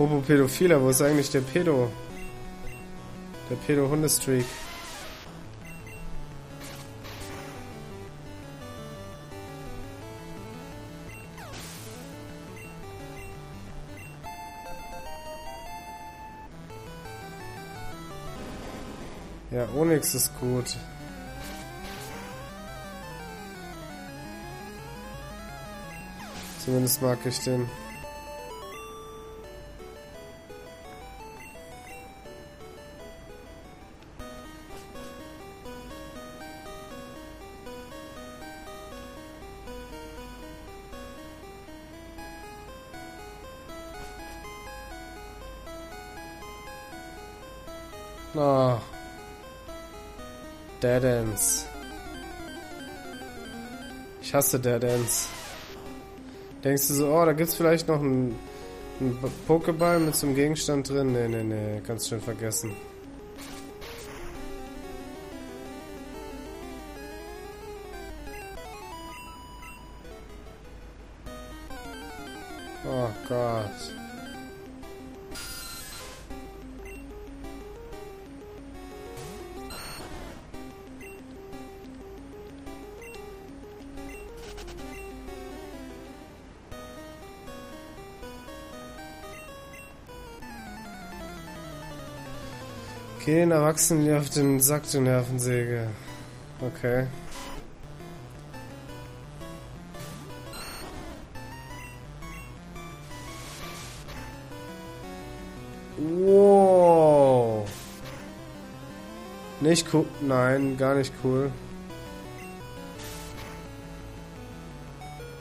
Apropos Pädophiler, wo ist eigentlich der Pedo? Der Pedo-Hundestreak. Ja, Onyx ist gut. Zumindest mag ich den. Ah. Dead Ends. Ich hasse Dead Ends. Denkst du so, oh, da gibt's vielleicht noch einen Pokéball mit so einem Gegenstand drin? Nee, kannst du schon vergessen. Oh Gott. Gehen Erwachsenen die auf den Sack, die Nervensäge. Okay. Wow. Nicht cool. Nein, gar nicht cool.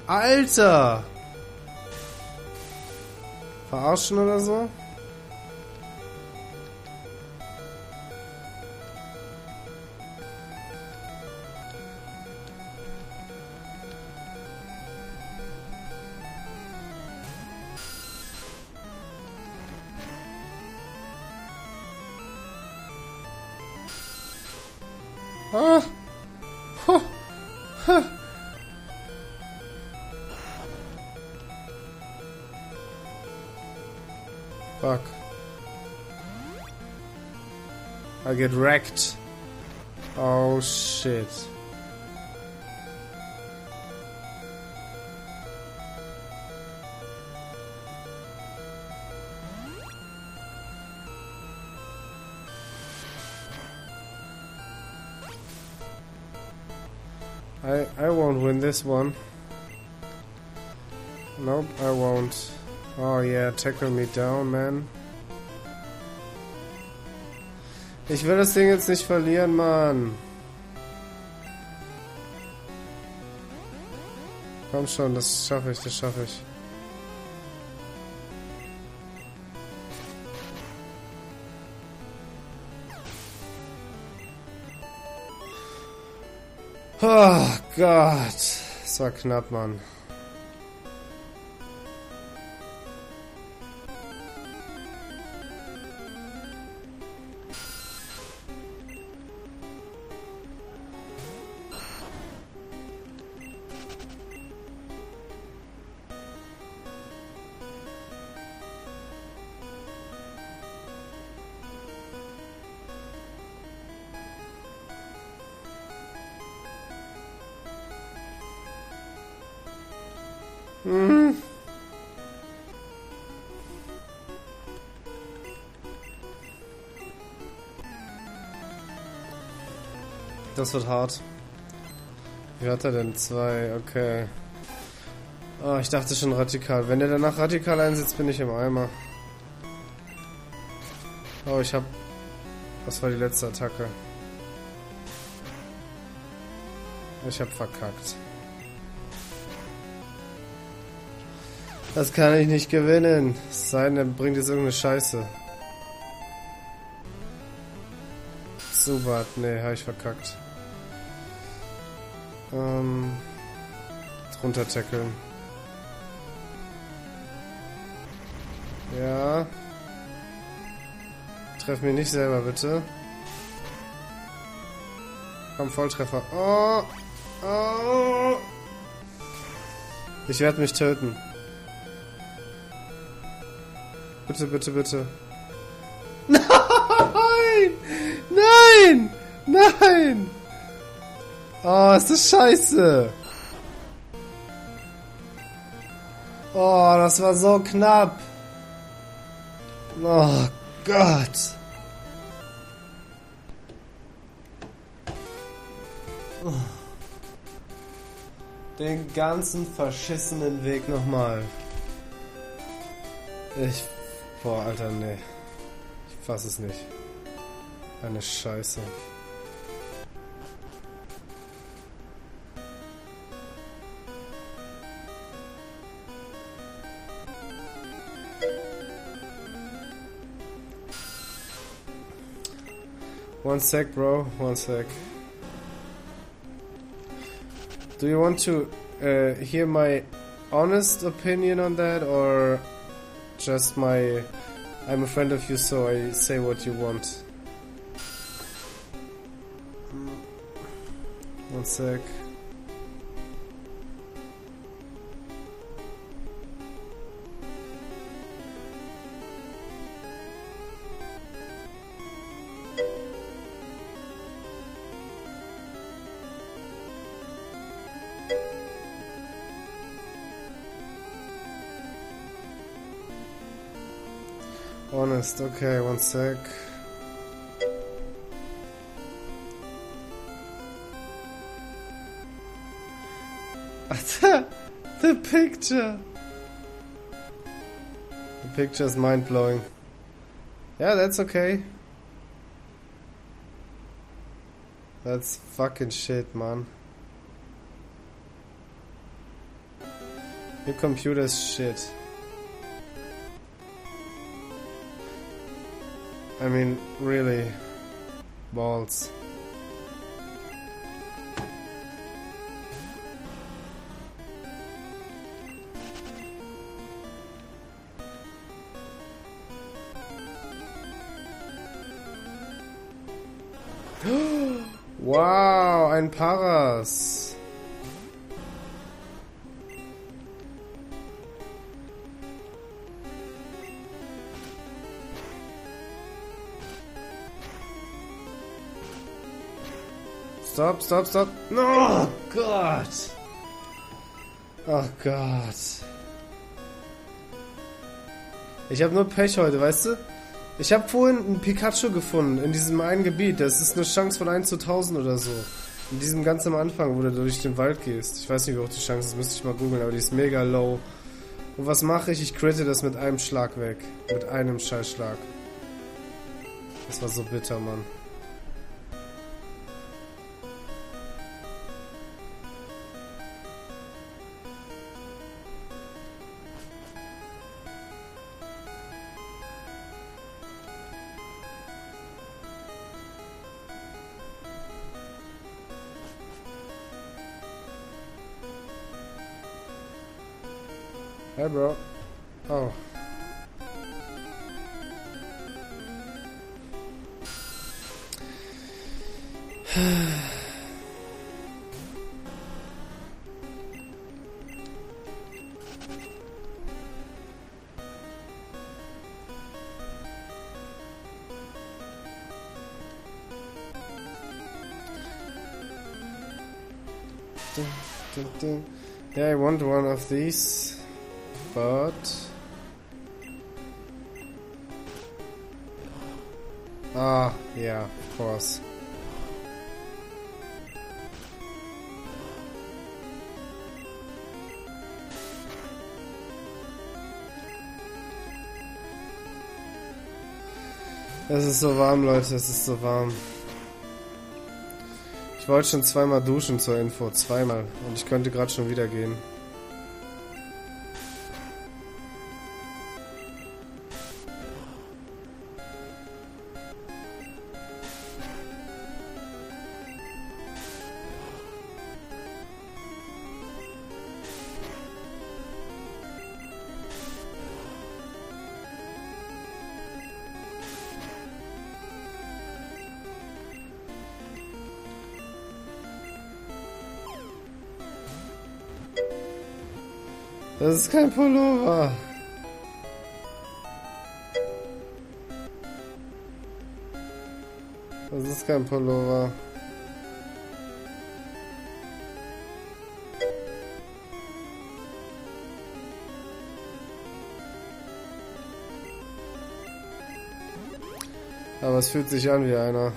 Alter! Verarschen oder so? Ah. Huh. Huh. Fuck. I get wrecked. Oh shit. I won't win this one. Nope, I won't. Oh yeah, tackle me down, man. Ich will das Ding jetzt nicht verlieren, Mann. Komm schon, das schaffe ich, das schaffe ich. Oh Gott, das war knapp, Mann. Das wird hart. Wie hat er denn? 2, okay. Oh, ich dachte schon radikal. Wenn der danach radikal einsetzt, bin ich im Eimer. Oh, ich hab... Was war die letzte Attacke? Ich hab verkackt. Das kann ich nicht gewinnen. Es sei denn, er bringt jetzt irgendeine Scheiße. Super, nee, hab ich verkackt. Drunter tackeln. Ja. Treff mich nicht selber, bitte. Komm, Volltreffer. Oh! Oh! Ich werde mich töten. Bitte, bitte, bitte. Nein! Nein! Nein! Oh, ist das scheiße! Oh, das war so knapp! Oh Gott! Oh. Den ganzen verschissenen Weg nochmal. Boah, Alter, nee. Ich fass es nicht. Eine Scheiße. One sec, bro. One sec. Do you want to hear my honest opinion on that, or just my... I'm a friend of you, so I say what you want. One sec. Honest, okay, one sec. The picture! The picture is mind-blowing. Yeah, that's okay. That's fucking shit, man. Your computer's shit. I mean, really, balls. Wow, ein Paras. Stop, stop, stop. Oh Gott. Oh Gott. Ich habe nur Pech heute, weißt du? Ich habe vorhin einen Pikachu gefunden in diesem einen Gebiet. Das ist eine Chance von 1 zu 1000 oder so. In diesem ganz am Anfang, wo du durch den Wald gehst. Ich weiß nicht, wie hoch die Chance ist, müsste ich mal googeln, aber die ist mega low. Und was mache ich? Ich critte das mit einem Schlag weg. Mit einem Scheißschlag. Das war so bitter, Mann. Hey, bro. Oh. Yeah, I want one of these. But yeah, of course. Es ist so warm, Leute, es ist so warm. Ich wollte schon zweimal duschen zur Info, zweimal. Und ich könnte gerade schon wieder gehen. Das ist kein Pullover. Das ist kein Pullover. Aber es fühlt sich an wie einer.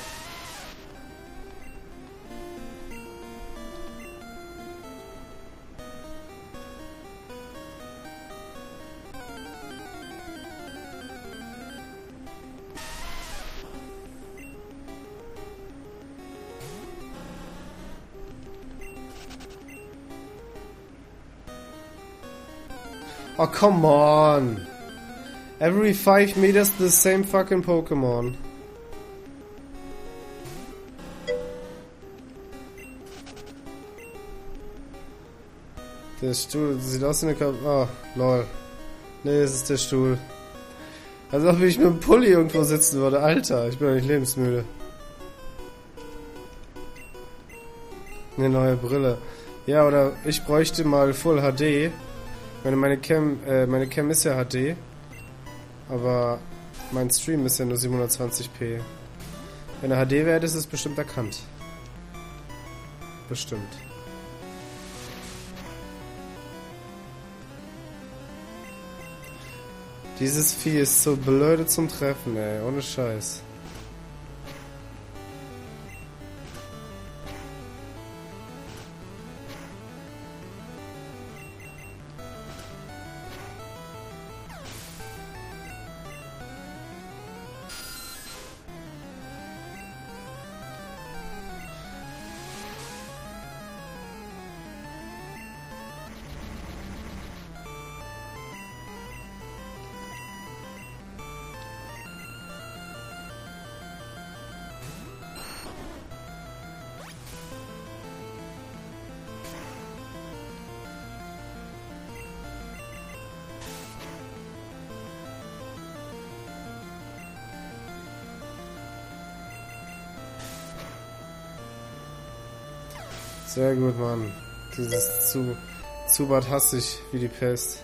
Oh, come on! Every 5 meters the same fucking Pokémon. Der Stuhl sieht aus wie eine Oh, lol. Nee, es ist der Stuhl. Als ob ich mit dem Pulli irgendwo sitzen würde. Alter, ich bin doch nicht lebensmüde. Eine neue Brille. Ja, oder ich bräuchte mal Full HD. Meine Cam ist ja HD. Aber mein Stream ist ja nur 720p. Wenn er HD wäre, ist es bestimmt erkannt. Bestimmt. Dieses Vieh ist so blöde zum Treffen, ey. Ohne Scheiß. Sehr gut, Mann. Dieses Zubat hasse ich wie die Pest.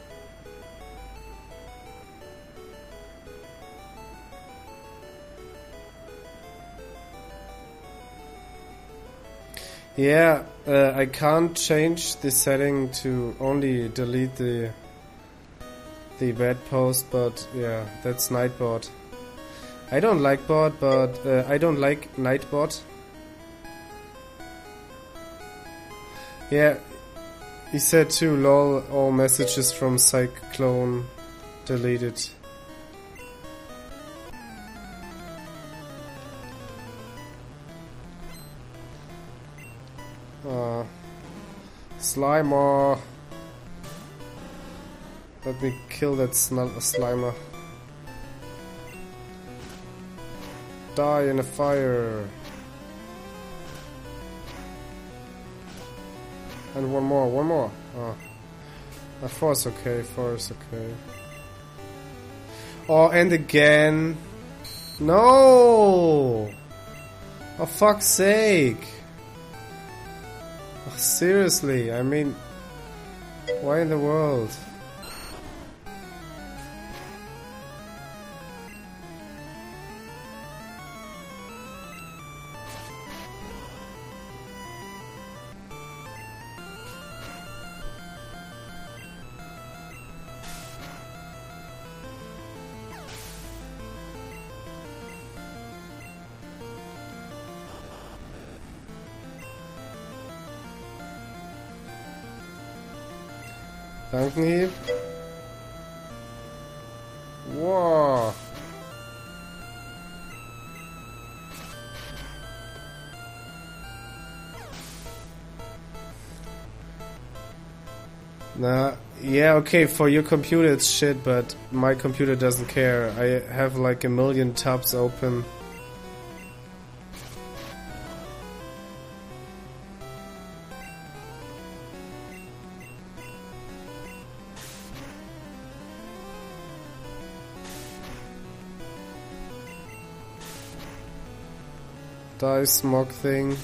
Yeah, I can't change the setting to only delete the bad post, but yeah, that's Nightbot. I don't like bot, but I don't like Nightbot. Yeah, he said too, lol, all messages from Cyclone deleted. Slimer. Let me kill that Slimer. Die in a fire. And one more. Oh. 4 is okay, 4 is okay. Oh, and again. No! Oh, fuck's sake. Oh, seriously, I mean, why in the world? Dankenhieb. Wow. Nah, yeah, okay, for your computer it's shit, but my computer doesn't care. I have like a million tabs open. Die smog thing.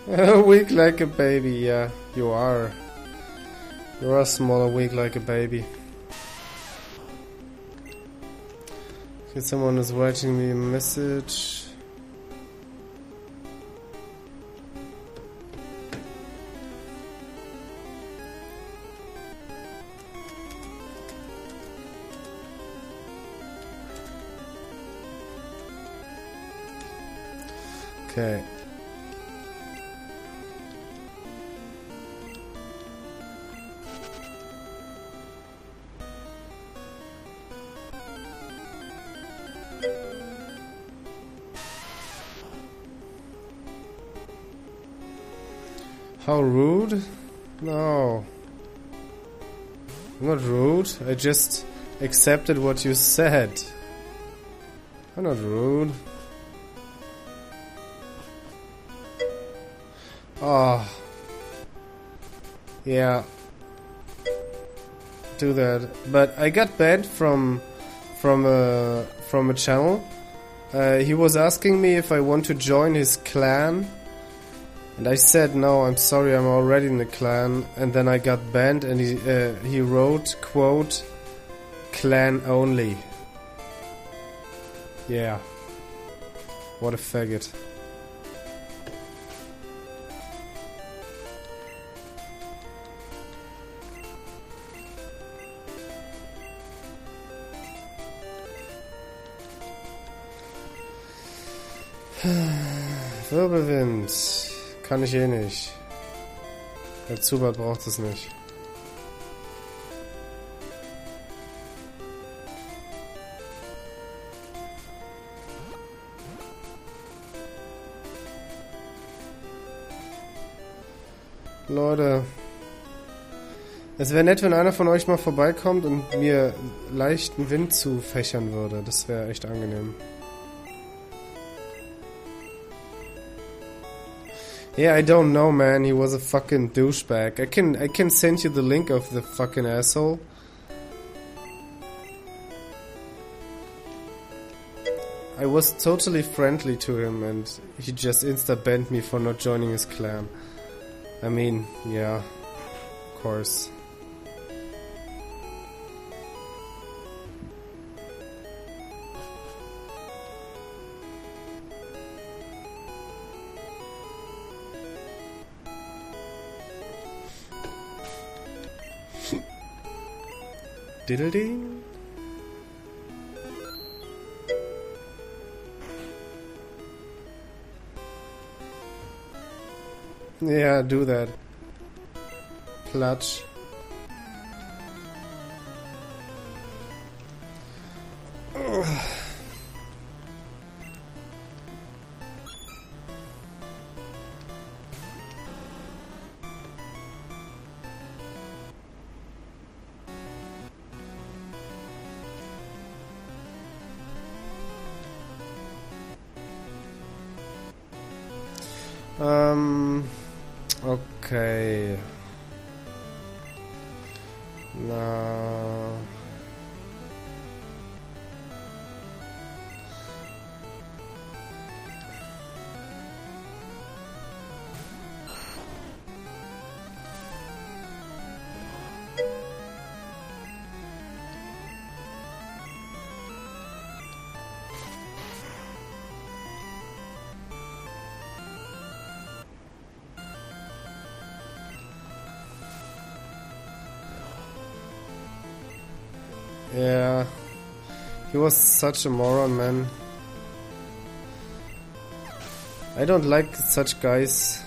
Weak like a baby, yeah, you are. You are small and weak like a baby. Okay, someone is writing me a message. Okay. How rude? No. I'm not rude. I just accepted what you said. I'm not rude. Oh. Yeah. Do that. But I got banned from a channel. He was asking me if I want to join his clan. And I said no, I'm sorry, I'm already in the clan. And then I got banned and he wrote, quote, clan only. Yeah. What a faggot. Wirbelwind. Kann ich eh nicht. Der Zubat braucht es nicht. Leute. Es wäre nett, wenn einer von euch mal vorbeikommt und mir leichten Wind zufächern würde. Das wäre echt angenehm. Yeah, I don't know, man. He was a fucking douchebag. I can send you the link of the fucking asshole. I was totally friendly to him and he just insta-banned me for not joining his clan. I mean, yeah, of course. Diddle-ding. Yeah, do that. Clutch. Okay. Na. Yeah, he was such a moron, man. I don't like such guys.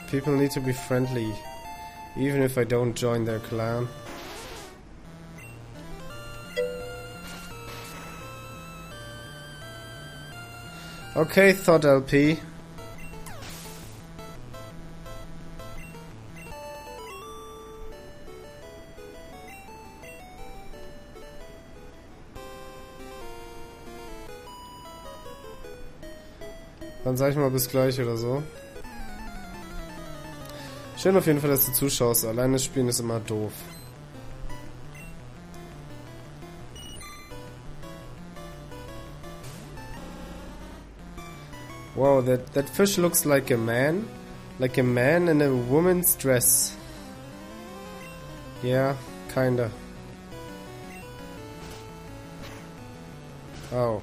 People need to be friendly, even if I don't join their clan. Okay, Thought LP. Dann sag ich mal bis gleich oder so. Schön auf jeden Fall, dass du zuschaust. Alleine spielen ist immer doof. Wow, that fish looks like a man, Like a man in a woman's dress. Yeah, kinda. Oh.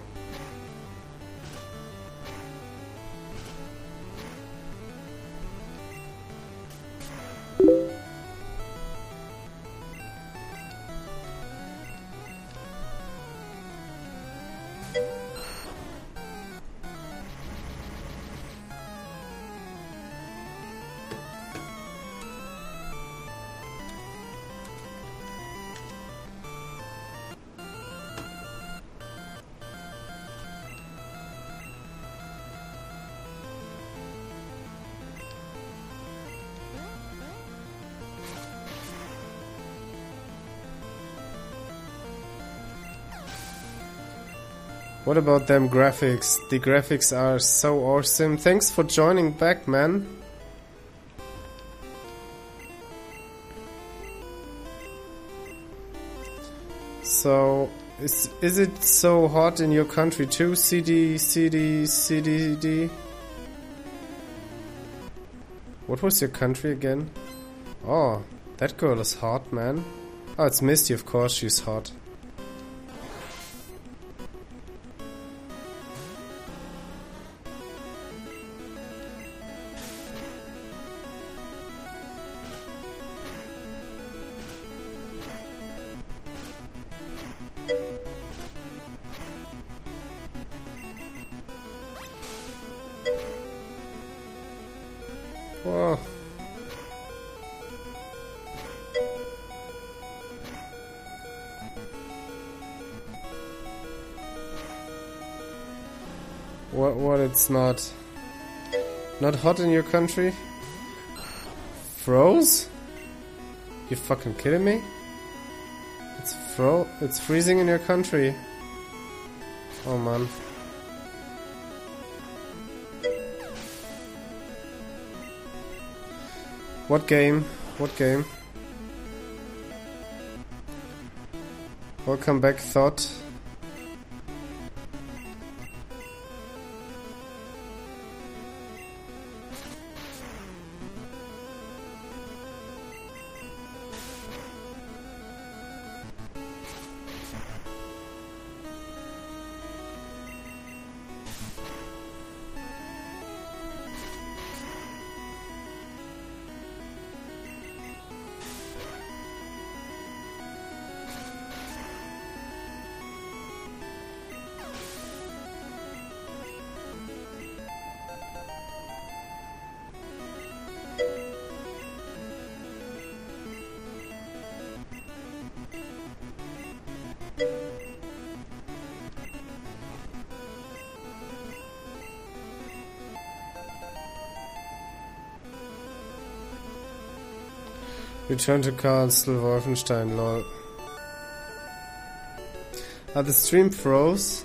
What about them graphics? The graphics are so awesome. Thanks for joining back, man. So, is it so hot in your country too? CDD? What was your country again? Oh, that girl is hot, man. Oh, it's Misty, of course she's hot. Whoa. What it's not hot in your country? Froze? You fucking kidding me? It's freezing in your country. Oh man. What game? What game? Welcome back, Thought. Return to Castle Wolfenstein, lol. The stream froze.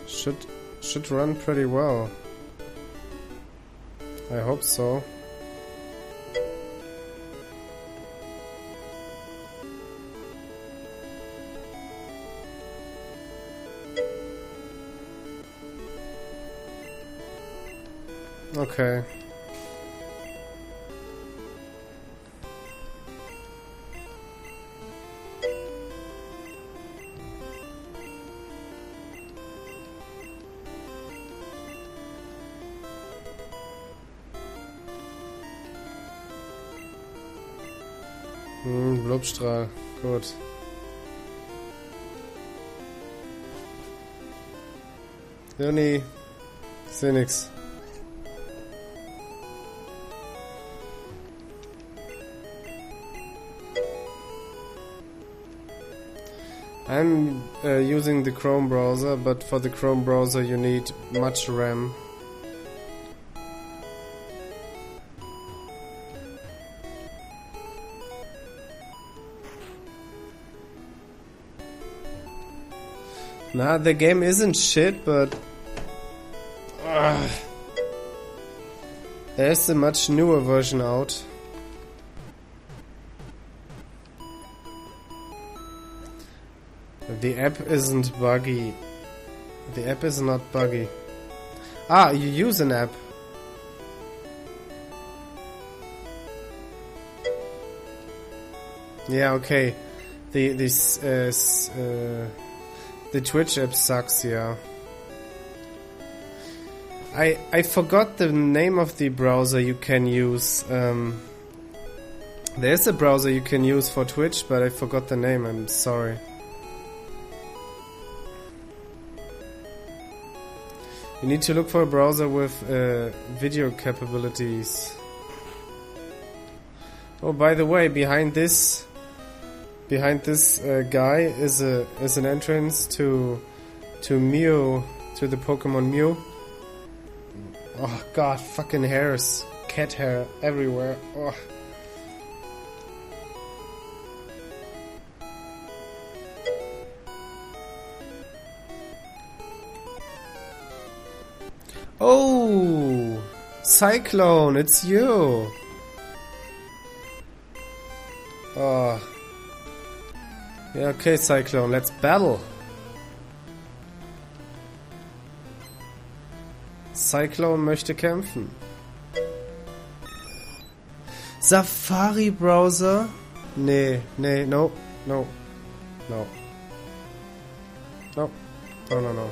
Should run pretty well. I hope so. Okay. Blubstrahl, gut. Joni, seh nix. I'm using the Chrome browser, but for the Chrome browser you need much RAM. Nah, the game isn't shit, but there's a much newer version out. The app isn't buggy. The app is not buggy. Ah, you use an app. Yeah, okay. The Twitch app sucks, yeah. I forgot the name of the browser you can use. There's a browser you can use for Twitch, but I forgot the name, I'm sorry. You need to look for a browser with video capabilities. Oh, by the way, behind this guy is an entrance to Mew, to the Pokemon Mew. Oh god, fucking hairs, cat hair everywhere. Oh. Oh, Cyclone, it's you. Oh. Yeah, okay, Cyclone, let's battle. Cyclone möchte kämpfen. Safari Browser? Nee, no. No. No. No, no, no.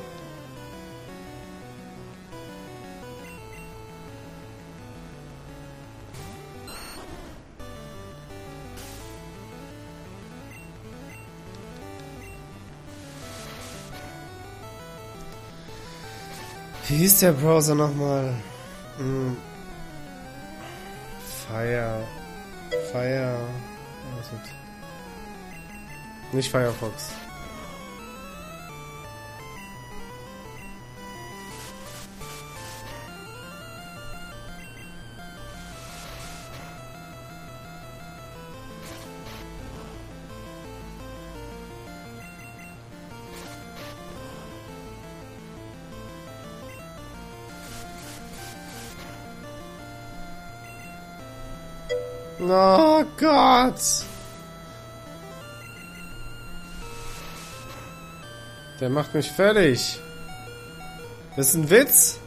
Wie hieß der Browser nochmal? Fire. Was ist das? Nicht Firefox. Oh Gott! Der macht mich fertig. Das ist ein Witz?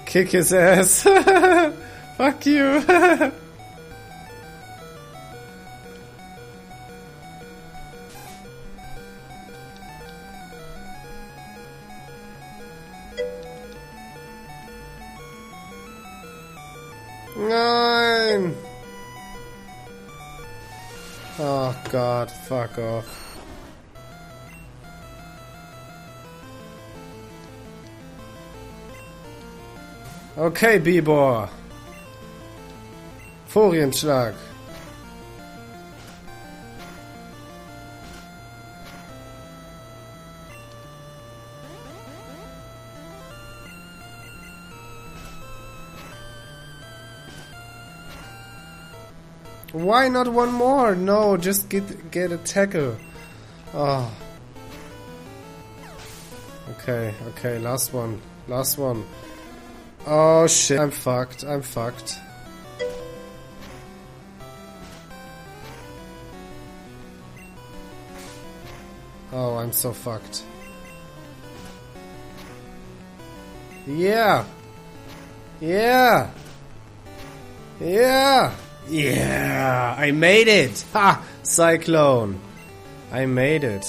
Kick his ass. Fuck you. Nein. Oh God, fuck off. Okay, Bibor. Furienschlag. Why not one more? No, just get a tackle. Oh. Okay, last one. Oh shit, I'm fucked. Oh, I'm so fucked. Yeah! I made it! Ha! Cyclone! I made it.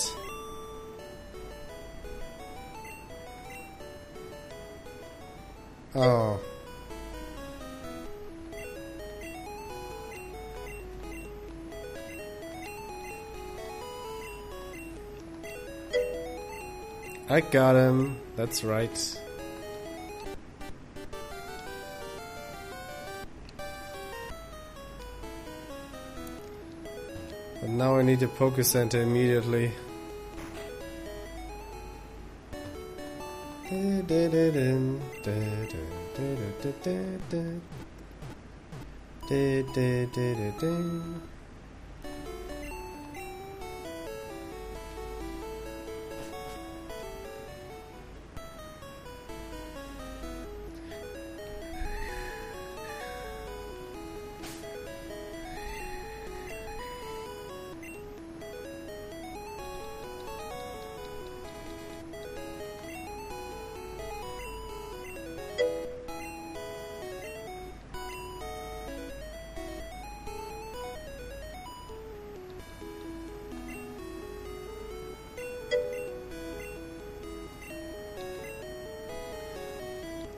Oh. I got him. That's right. But now I need a Poké Center immediately.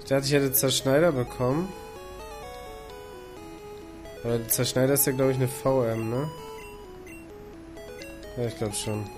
Ich dachte, ich hätte Zerschneider bekommen. Aber Zerschneider ist ja, glaube ich, eine VM, ne? Ja, ich glaube schon.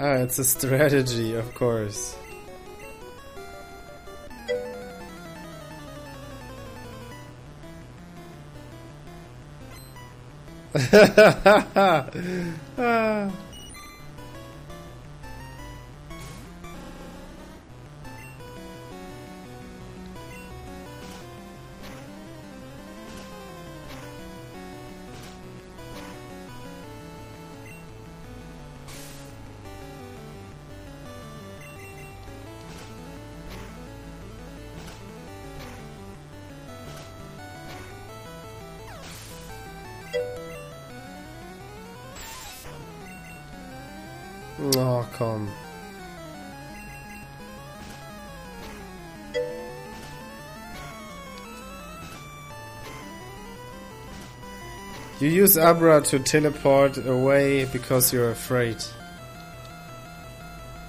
Ah, it's a strategy, of course. Ah. Oh, komm. You use Abra to teleport away because you're afraid.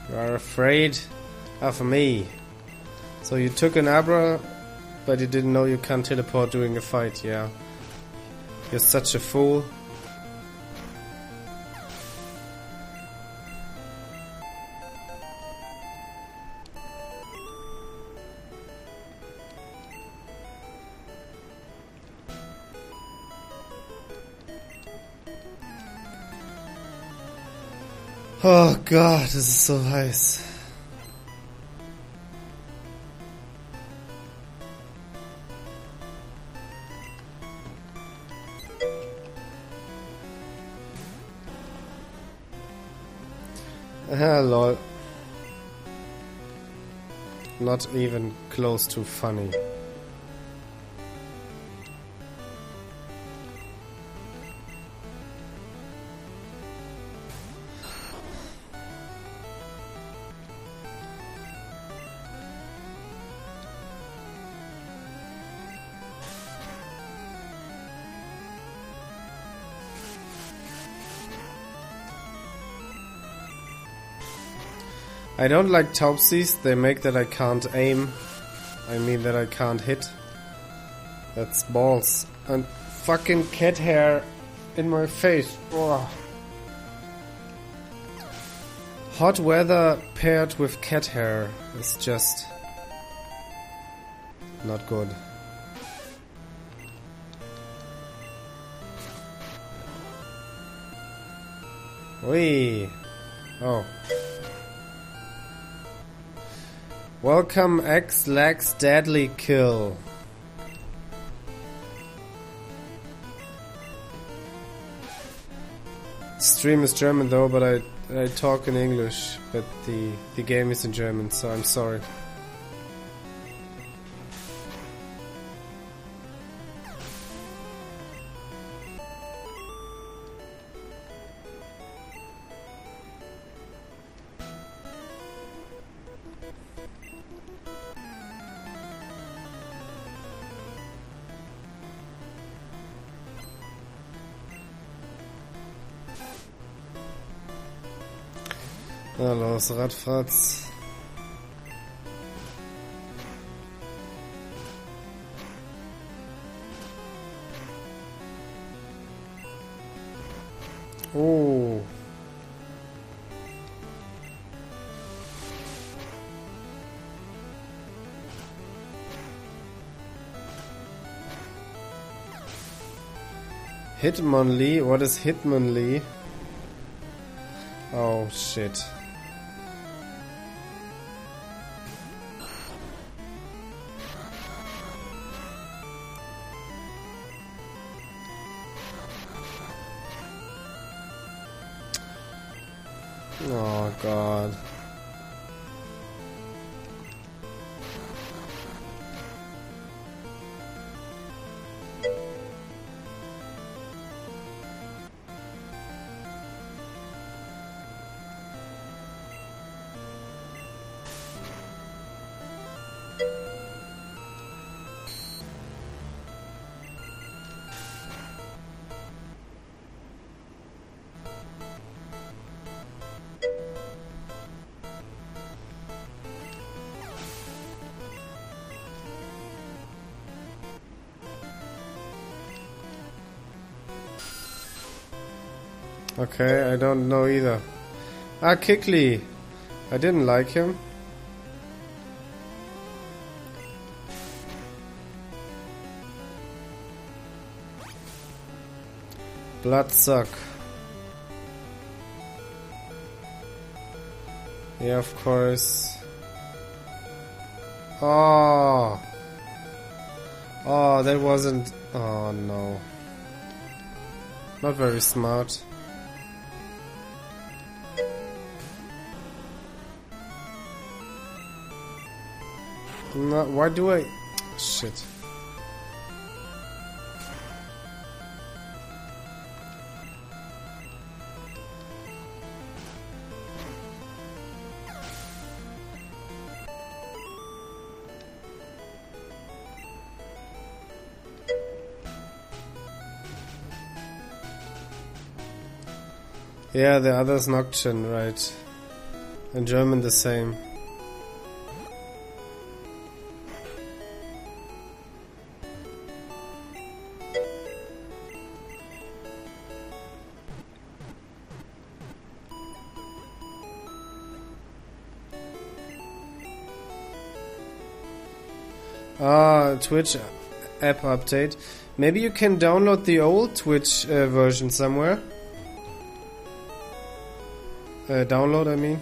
You are afraid of me. So you took an Abra, but you didn't know you can't teleport during a fight, yeah. You're such a fool. Oh Gott, das ist so heiß. Ah, lol. Not even close to funny. I don't like Taubsies, they make that I can't aim. I mean that I can't hit. That's balls. And fucking cat hair in my face. Ugh. Hot weather paired with cat hair is just not good. Wee. Oh. Welcome X-Lax Deadly Kill. Stream is German though, but I talk in English, but the game is in German, so I'm sorry. Na los, Radfratz. Oh. Hitmonlee? What is Hitmonlee? Oh shit. Oh god. Okay, I don't know either. Ah, Kickley. I didn't like him. Bloodsuck. Yeah, of course. Oh. Oh, that wasn't... Oh, no. Not very smart. No, why do I... Shit. Yeah, the other's Nocturne, right. In German the same. Ah, Twitch app update. Maybe you can download the old Twitch version somewhere. Download, I mean.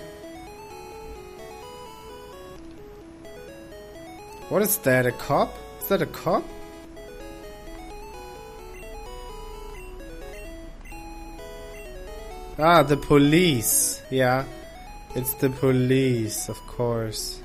What is that? A cop? Is that a cop? Ah, the police. Yeah, it's the police, of course.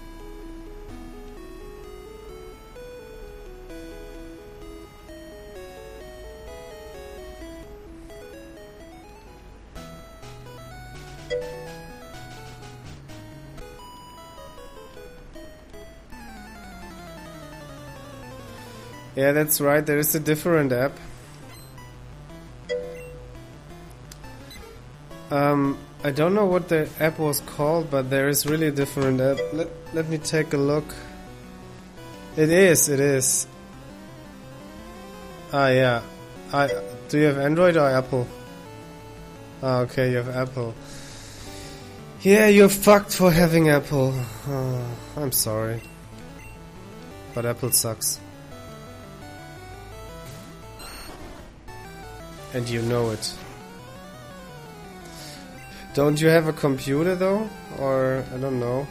Yeah, that's right, there is a different app. I don't know what the app was called, but there is really a different app. Let me take a look. It is. Ah, yeah. Do you have Android or Apple? Ah, okay, you have Apple. Yeah, you're fucked for having Apple. Oh, I'm sorry. But Apple sucks. And you know it. Don't you have a computer though? Or, I don't know.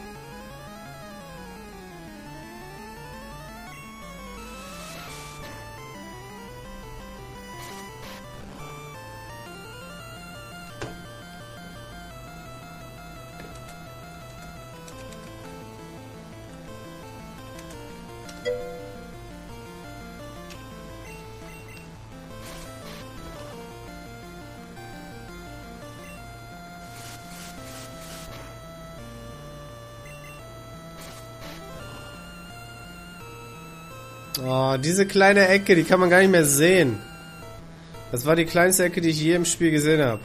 Oh, diese kleine Ecke, die kann man gar nicht mehr sehen. Das war die kleinste Ecke, die ich je im Spiel gesehen habe.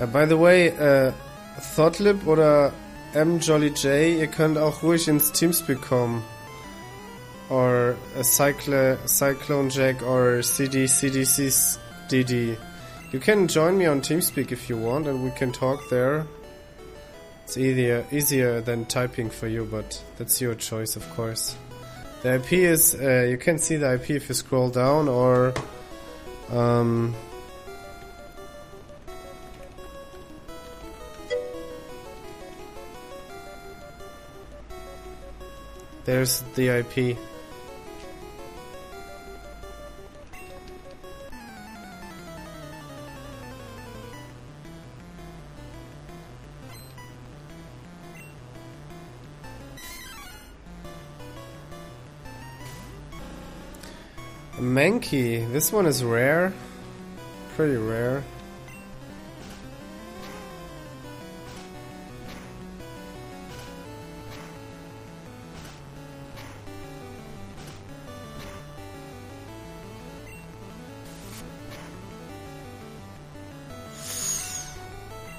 By the way, Thotlib oder MJollyJ, ihr könnt auch ruhig ins Teamspeak kommen. Or a Cyclone Jack or CDCDD. You can join me on TeamSpeak if you want, and we can talk there. It's easier than typing for you, but that's your choice, of course. The IP is, you can see the IP if you scroll down, or there's the IP. Mankey, this one is rare. Pretty rare.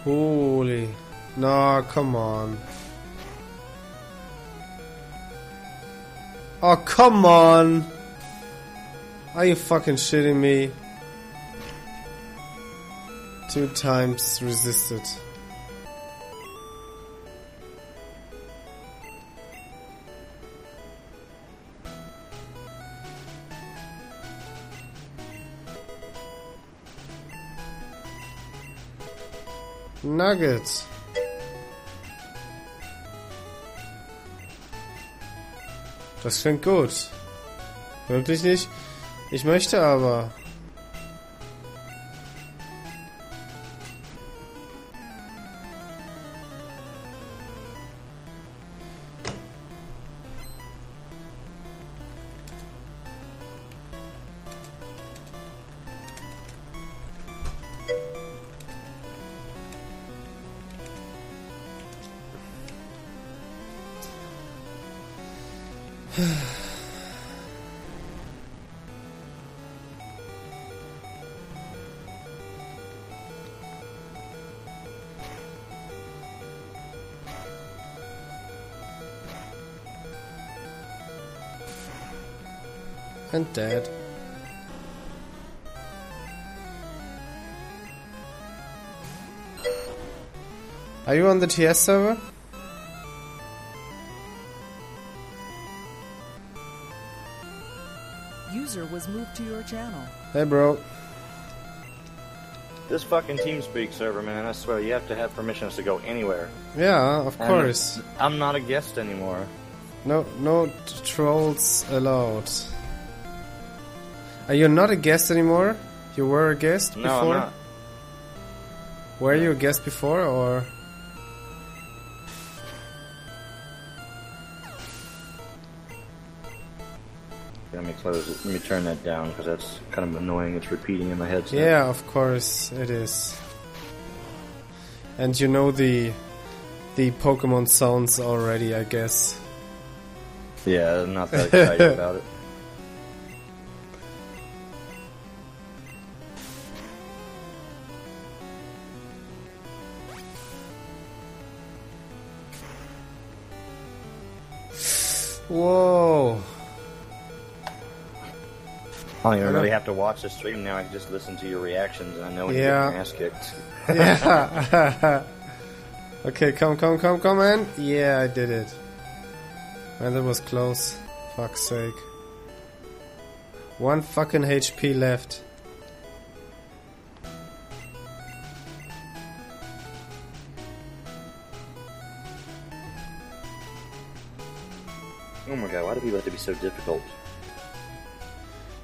Holy. No, come on. Oh, come on! Are you fucking shitting me? 2 times resisted. Nugget. Das klingt gut. Wirklich nicht? Ich möchte aber. And dead. Are you on the TS server? User was moved to your channel. Hey, bro. This fucking TeamSpeak server, man, I swear, you have to have permissions to go anywhere. Yeah, of course. I'm not a guest anymore. No trolls allowed. Are you not a guest anymore? You were a guest before? No, I'm not. Were you a guest before, or? Let me close it. Let me turn that down, because that's kind of annoying. It's repeating in my headset. Yeah, of course it is. And you know the Pokémon sounds already, I guess. Yeah, I'm not that excited about it. Whoa. I don't even really have to watch the stream now. I can just listen to your reactions, and I know when you get your ass kicked. Yeah. Okay, come, man. Yeah, I did it. Man, that was close. Fuck's sake. 1 fucking HP left. Oh my god, why do people have to be so difficult?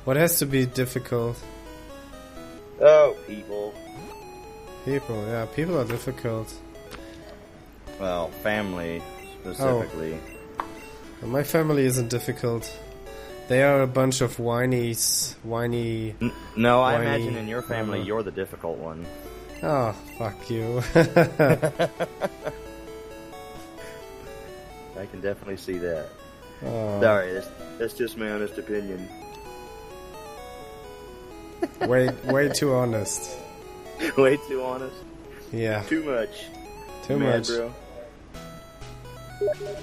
What has to be difficult? Oh, people. People, yeah, people are difficult. Well, family, specifically. Oh. My family isn't difficult. They are a bunch of whiny... No, I imagine in your family you're the difficult one. Oh, fuck you. I can definitely see that. Oh. Sorry, that's just my honest opinion. Way too honest. Way too honest. Yeah. Too much. Too Mad, much. bro.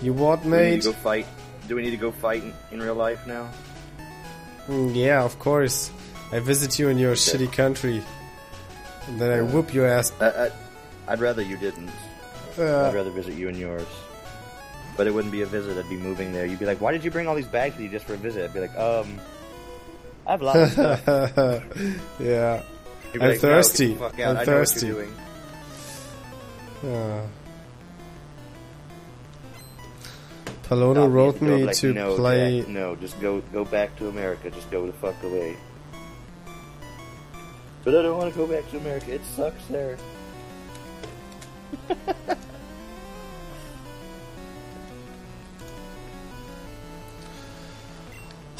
You what, Do we need mate? to go fight? Do we need to go fight in real life now? Yeah, of course. I visit you in your shitty country. And then I whoop your ass. I'd rather you didn't. I'd rather visit you in yours. But it wouldn't be a visit, I'd be moving there. You'd be like, why did you bring all these bags with you just for a visit? I'd be like, I have a lot of stuff. Yeah. You'd be I'm like, thirsty. No, get the fuck out. I'm I thirsty. know what you're doing. Palono wrote You'd be me like, to no, play... Jack, no, just go back to America. Just go the fuck away. But I don't want to go back to America. It sucks there.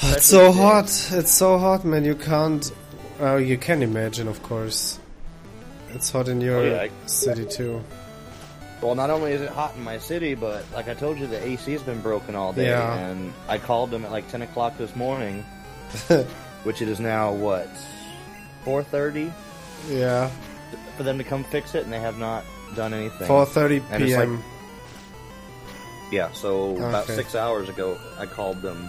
It's so hot. It's so hot, man. You can't... you can imagine, of course. It's hot in your city, too. Well, not only is it hot in my city, but like I told you, the AC has been broken all day. Yeah. And I called them at like 10 o'clock this morning, which it is now, what, 4:30? Yeah. For them to come fix it, and they have not done anything. 4:30 And it's p.m. like, yeah, so about Okay. 6 hours ago, I called them,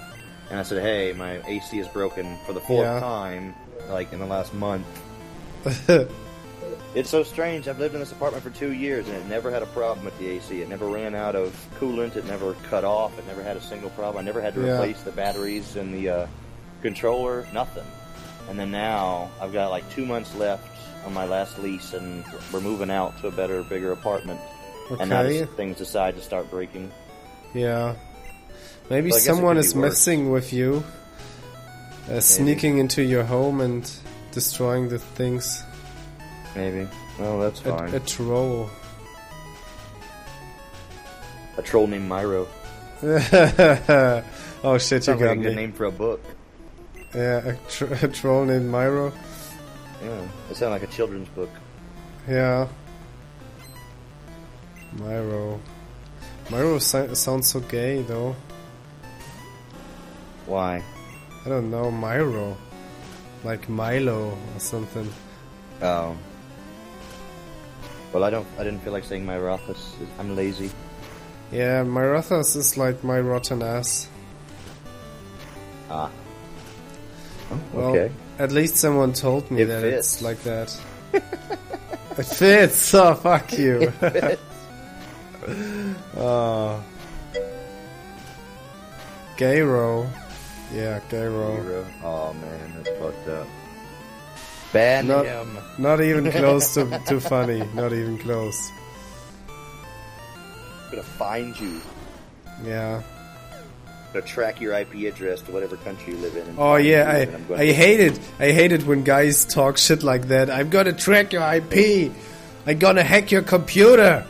and I said, hey, my AC is broken for the fourth time, like in the last month. It's so strange. I've lived in this apartment for 2 years, and it never had a problem with the AC. It never ran out of coolant. It never cut off. It never had a single problem. I never had to replace the batteries in the controller. Nothing. And then now, I've got like 2 months left on my last lease, and we're moving out to a better, bigger apartment. Okay. And now things decide to start breaking. Yeah. Maybe So I guess it someone could is be worse. messing with you. Sneaking into your home and destroying the things. Maybe. Well, that's fine. A troll. A troll named Myro. Oh shit, you Sounds got like a good me. name for a book. Yeah, a troll named Myro. Yeah, it sounds like a children's book. Yeah. Myro. Myro sounds so gay, though. Why? I don't know, Myro. Like Milo or something. Oh. Well, I didn't feel like saying my Rothas. I'm lazy. Yeah, Myrothas is like my rotten ass. Ah. Oh, Well, okay. at least someone told me It that fits. it's like that. It fits! Oh, fuck you. Oh. Gayro. Yeah, Gayro. Hero. Oh man, that's fucked up. Ban Not- him. Not even close to funny. Not even close. I'm gonna find you. Yeah. I'm gonna track your IP address to whatever country you live in. And Oh find yeah, you, and I'm gonna- I hate it. I hate it when guys talk shit like that. I'm gonna track your IP. I'm gonna hack your computer.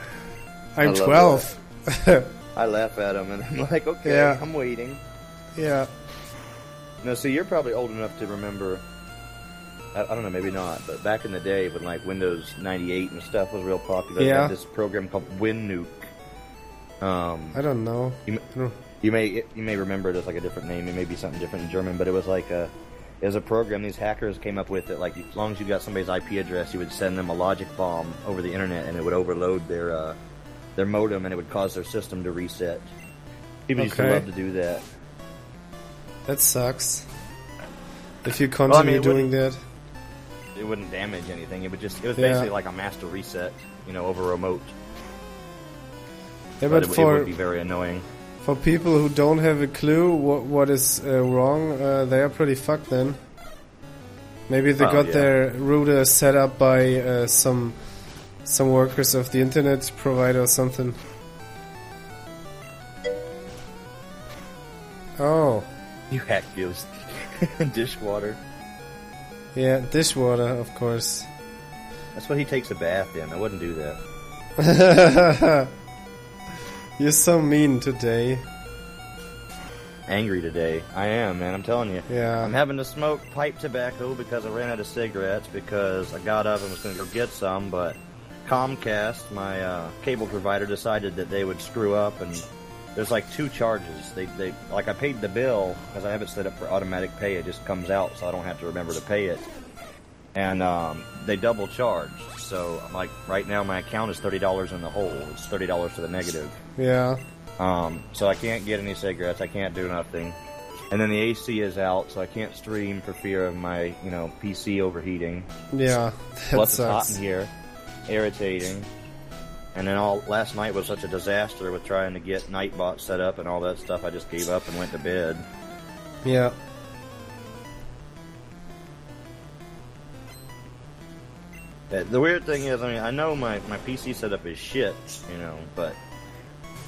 I'm I love 12. I laugh at him and I'm like, okay, Yeah. I'm waiting. Yeah. No, see, you're probably old enough to remember. I don't know, maybe not, but back in the day when like Windows 98 and stuff was real popular, they Yeah. had this program called WinNuke. I don't know. You may remember it as like a different name. It may be something different in German, but it was like it was a program these hackers came up with that like as long as you got somebody's IP address, you would send them a logic bomb over the internet, and it would overload their modem, and it would cause their system to reset. People used to Okay. love to do that. That sucks. If you continue it doing that. It wouldn't damage anything. It was Yeah. basically like a master reset, over remote. Yeah, But but it for would be very annoying. for people who don't have a clue what is wrong, they are pretty fucked then. Maybe they got their router set up by some workers of the internet provider or something. Oh, You hack gives dishwater. yeah, dishwater, of course. That's what he takes a bath in. I wouldn't do that. You're so mean today. Angry today. I am, man. I'm telling you. Yeah. I'm having to smoke pipe tobacco because I ran out of cigarettes because I got up and was going to go get some, but Comcast, my cable provider, decided that they would screw up, and there's like 2 charges. They like I paid the bill because I have it set up for automatic pay. It just comes out, so I don't have to remember to pay it. and they double charged. So like right now my account is $30 in the hole. It's $30 to the negative. Yeah. So I can't get any cigarettes. I can't do nothing. And then the AC is out, so I can't stream for fear of my, PC overheating. Yeah, that Plus sucks. it's hot in here, irritating. And then last night was such a disaster with trying to get Nightbot set up and all that stuff. I just gave up and went to bed. Yeah. The weird thing is, I know my PC setup is shit, but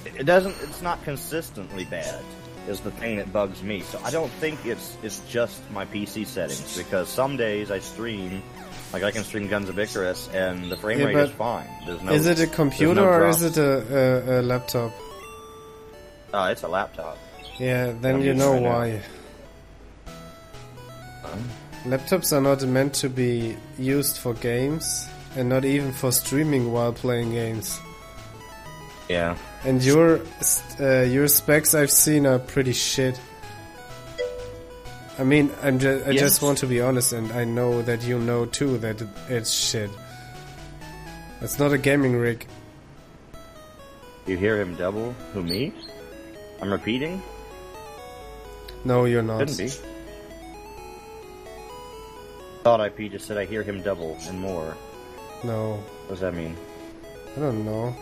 it's not consistently bad, is the thing that bugs me. So I don't think it's just my PC settings, because some days I stream, like I can stream Guns of Icarus, and the frame rate is fine. Is it a computer or is it a laptop? It's a laptop. Yeah, then you know why. Laptops are not meant to be used for games, and not even for streaming while playing games. Yeah. And your specs I've seen are pretty shit. I mean, I just want to be honest, and I know that you know too that it's shit. It's not a gaming rig. You hear him double? Who, me? I'm repeating? No, you're not. Couldn't be. Thought IP just said I hear him double and more. No. What does that mean? I don't know.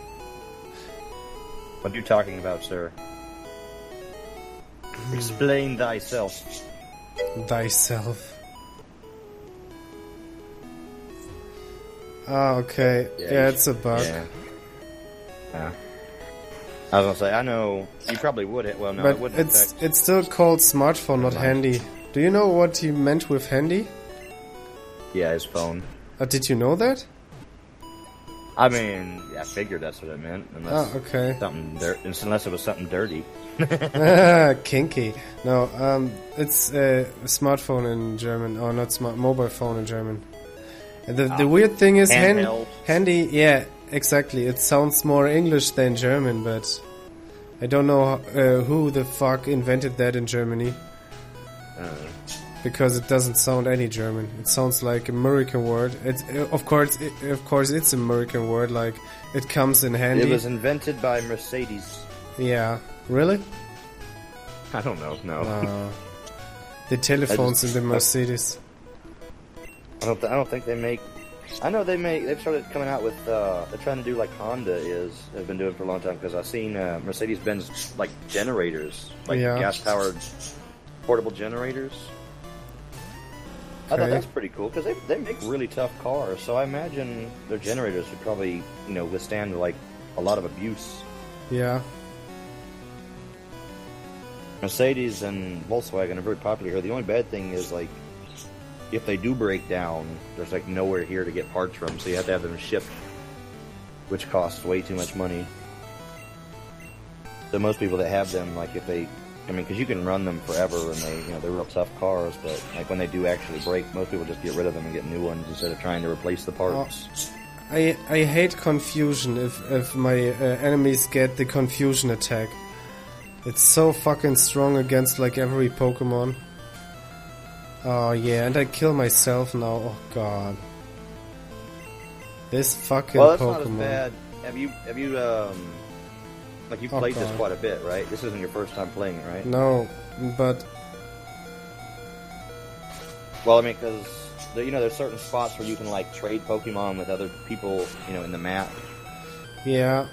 What are you talking about, sir? Explain thyself. Thyself. Ah, okay. Yeah, it's a bug. Yeah. I was gonna say, I know you probably would. Well, no, but it wouldn't. It's still called smartphone, not handy. Do you know what he meant with handy? Yeah, his phone. Did you know that? I mean, I figured that's what it meant. Unless okay. Unless it was something dirty. Kinky. No, it's a smartphone in German, or not mobile phone in German. And the weird thing is handy. Yeah, exactly. It sounds more English than German, but I don't know who the fuck invented that in Germany. Because it doesn't sound any German. It sounds like American word. Of course, it's American word. Like it comes in handy. It was invented by Mercedes. Yeah, really? I don't know. No. The telephones in the Mercedes. I don't think they make. I know they've started coming out with. They're trying to do like Honda have been doing for a long time, because I've seen Mercedes-Benz like generators, like gas-powered portable generators. I thought that's pretty cool, because they make really tough cars, so I imagine their generators would probably, withstand, like, a lot of abuse. Yeah. Mercedes and Volkswagen are very popular here. The only bad thing is, like, if they do break down, there's, like, nowhere here to get parts from, so you have to have them shipped, which costs way too much money. So most people that have them, like, because you can run them forever, and they're real tough cars, but like when they do actually break, most people just get rid of them and get new ones instead of trying to replace the parts. I hate confusion if my enemies get the confusion attack. It's so fucking strong against like every Pokémon. Oh yeah, and I kill myself now. Oh god. This fucking Well, that's Pokémon. not as bad. Have you like you've played this quite a bit, right? This isn't your first time playing it, right? No, but well, I mean, because there's certain spots where you can like trade Pokemon with other people, in the map. Yeah.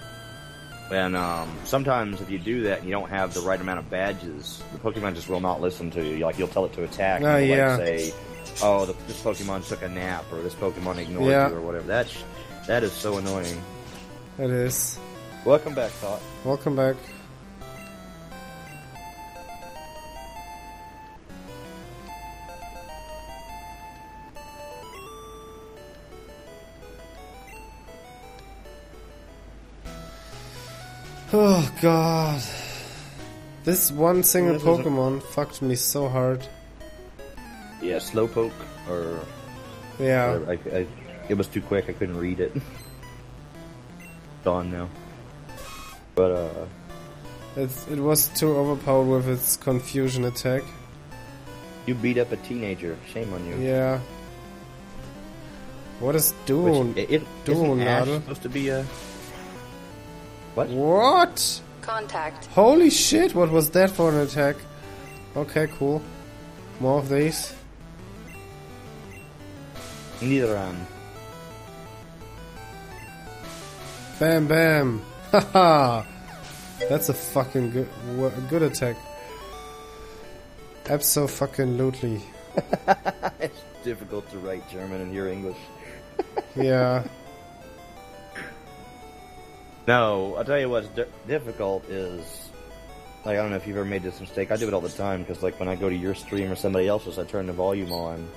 And sometimes if you do that and you don't have the right amount of badges, the Pokemon just will not listen to you. Like you'll tell it to attack, and like say, "Oh, this Pokemon took a nap," or "This Pokemon ignored you," or whatever. That is so annoying. It is. Welcome back, Tot. Welcome back. Oh god. This one single Pokemon fucked me so hard. Yeah, Slowpoke, or... Yeah. It was too quick, I couldn't read it. Gone now. But, it was too overpowered with its confusion attack. You beat up a teenager. Shame on you. Yeah. What is Dune? Isn't Ash Nadel? supposed to be a... What? What? Contact. Holy shit, what was that for an attack? Okay, cool. More of these. Nidoran. Bam bam. Haha. That's a fucking good attack. Abso-fucking-lutely. It's difficult to write German and hear English. Yeah. No, I'll tell you what's difficult is... Like, I don't know if you've ever made this mistake. I do it all the time, because, like, when I go to your stream or somebody else's, I turn the volume on,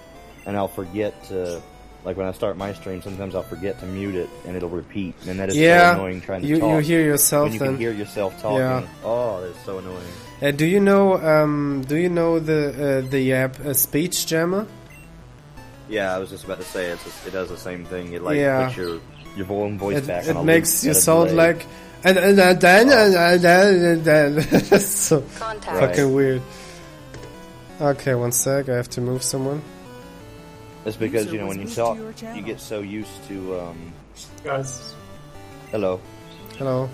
and I'll forget to... Like, when I start my stream, sometimes I'll forget to mute it, and it'll repeat. And that is so annoying trying to talk. You hear yourself when you then. can hear yourself talking. Yeah. Oh, that's so annoying. Do you know the app Speech Jammer? Yeah, I was just about to say, it does the same thing. It, like, Yeah. puts your own voice back on It a makes loop you at a sound delay. like... That's so Contact. fucking weird. Okay, one sec, I have to move someone. It's because, User you know, was when you moved talk, to your channel. you get so used to, Guys, Hello. Hello.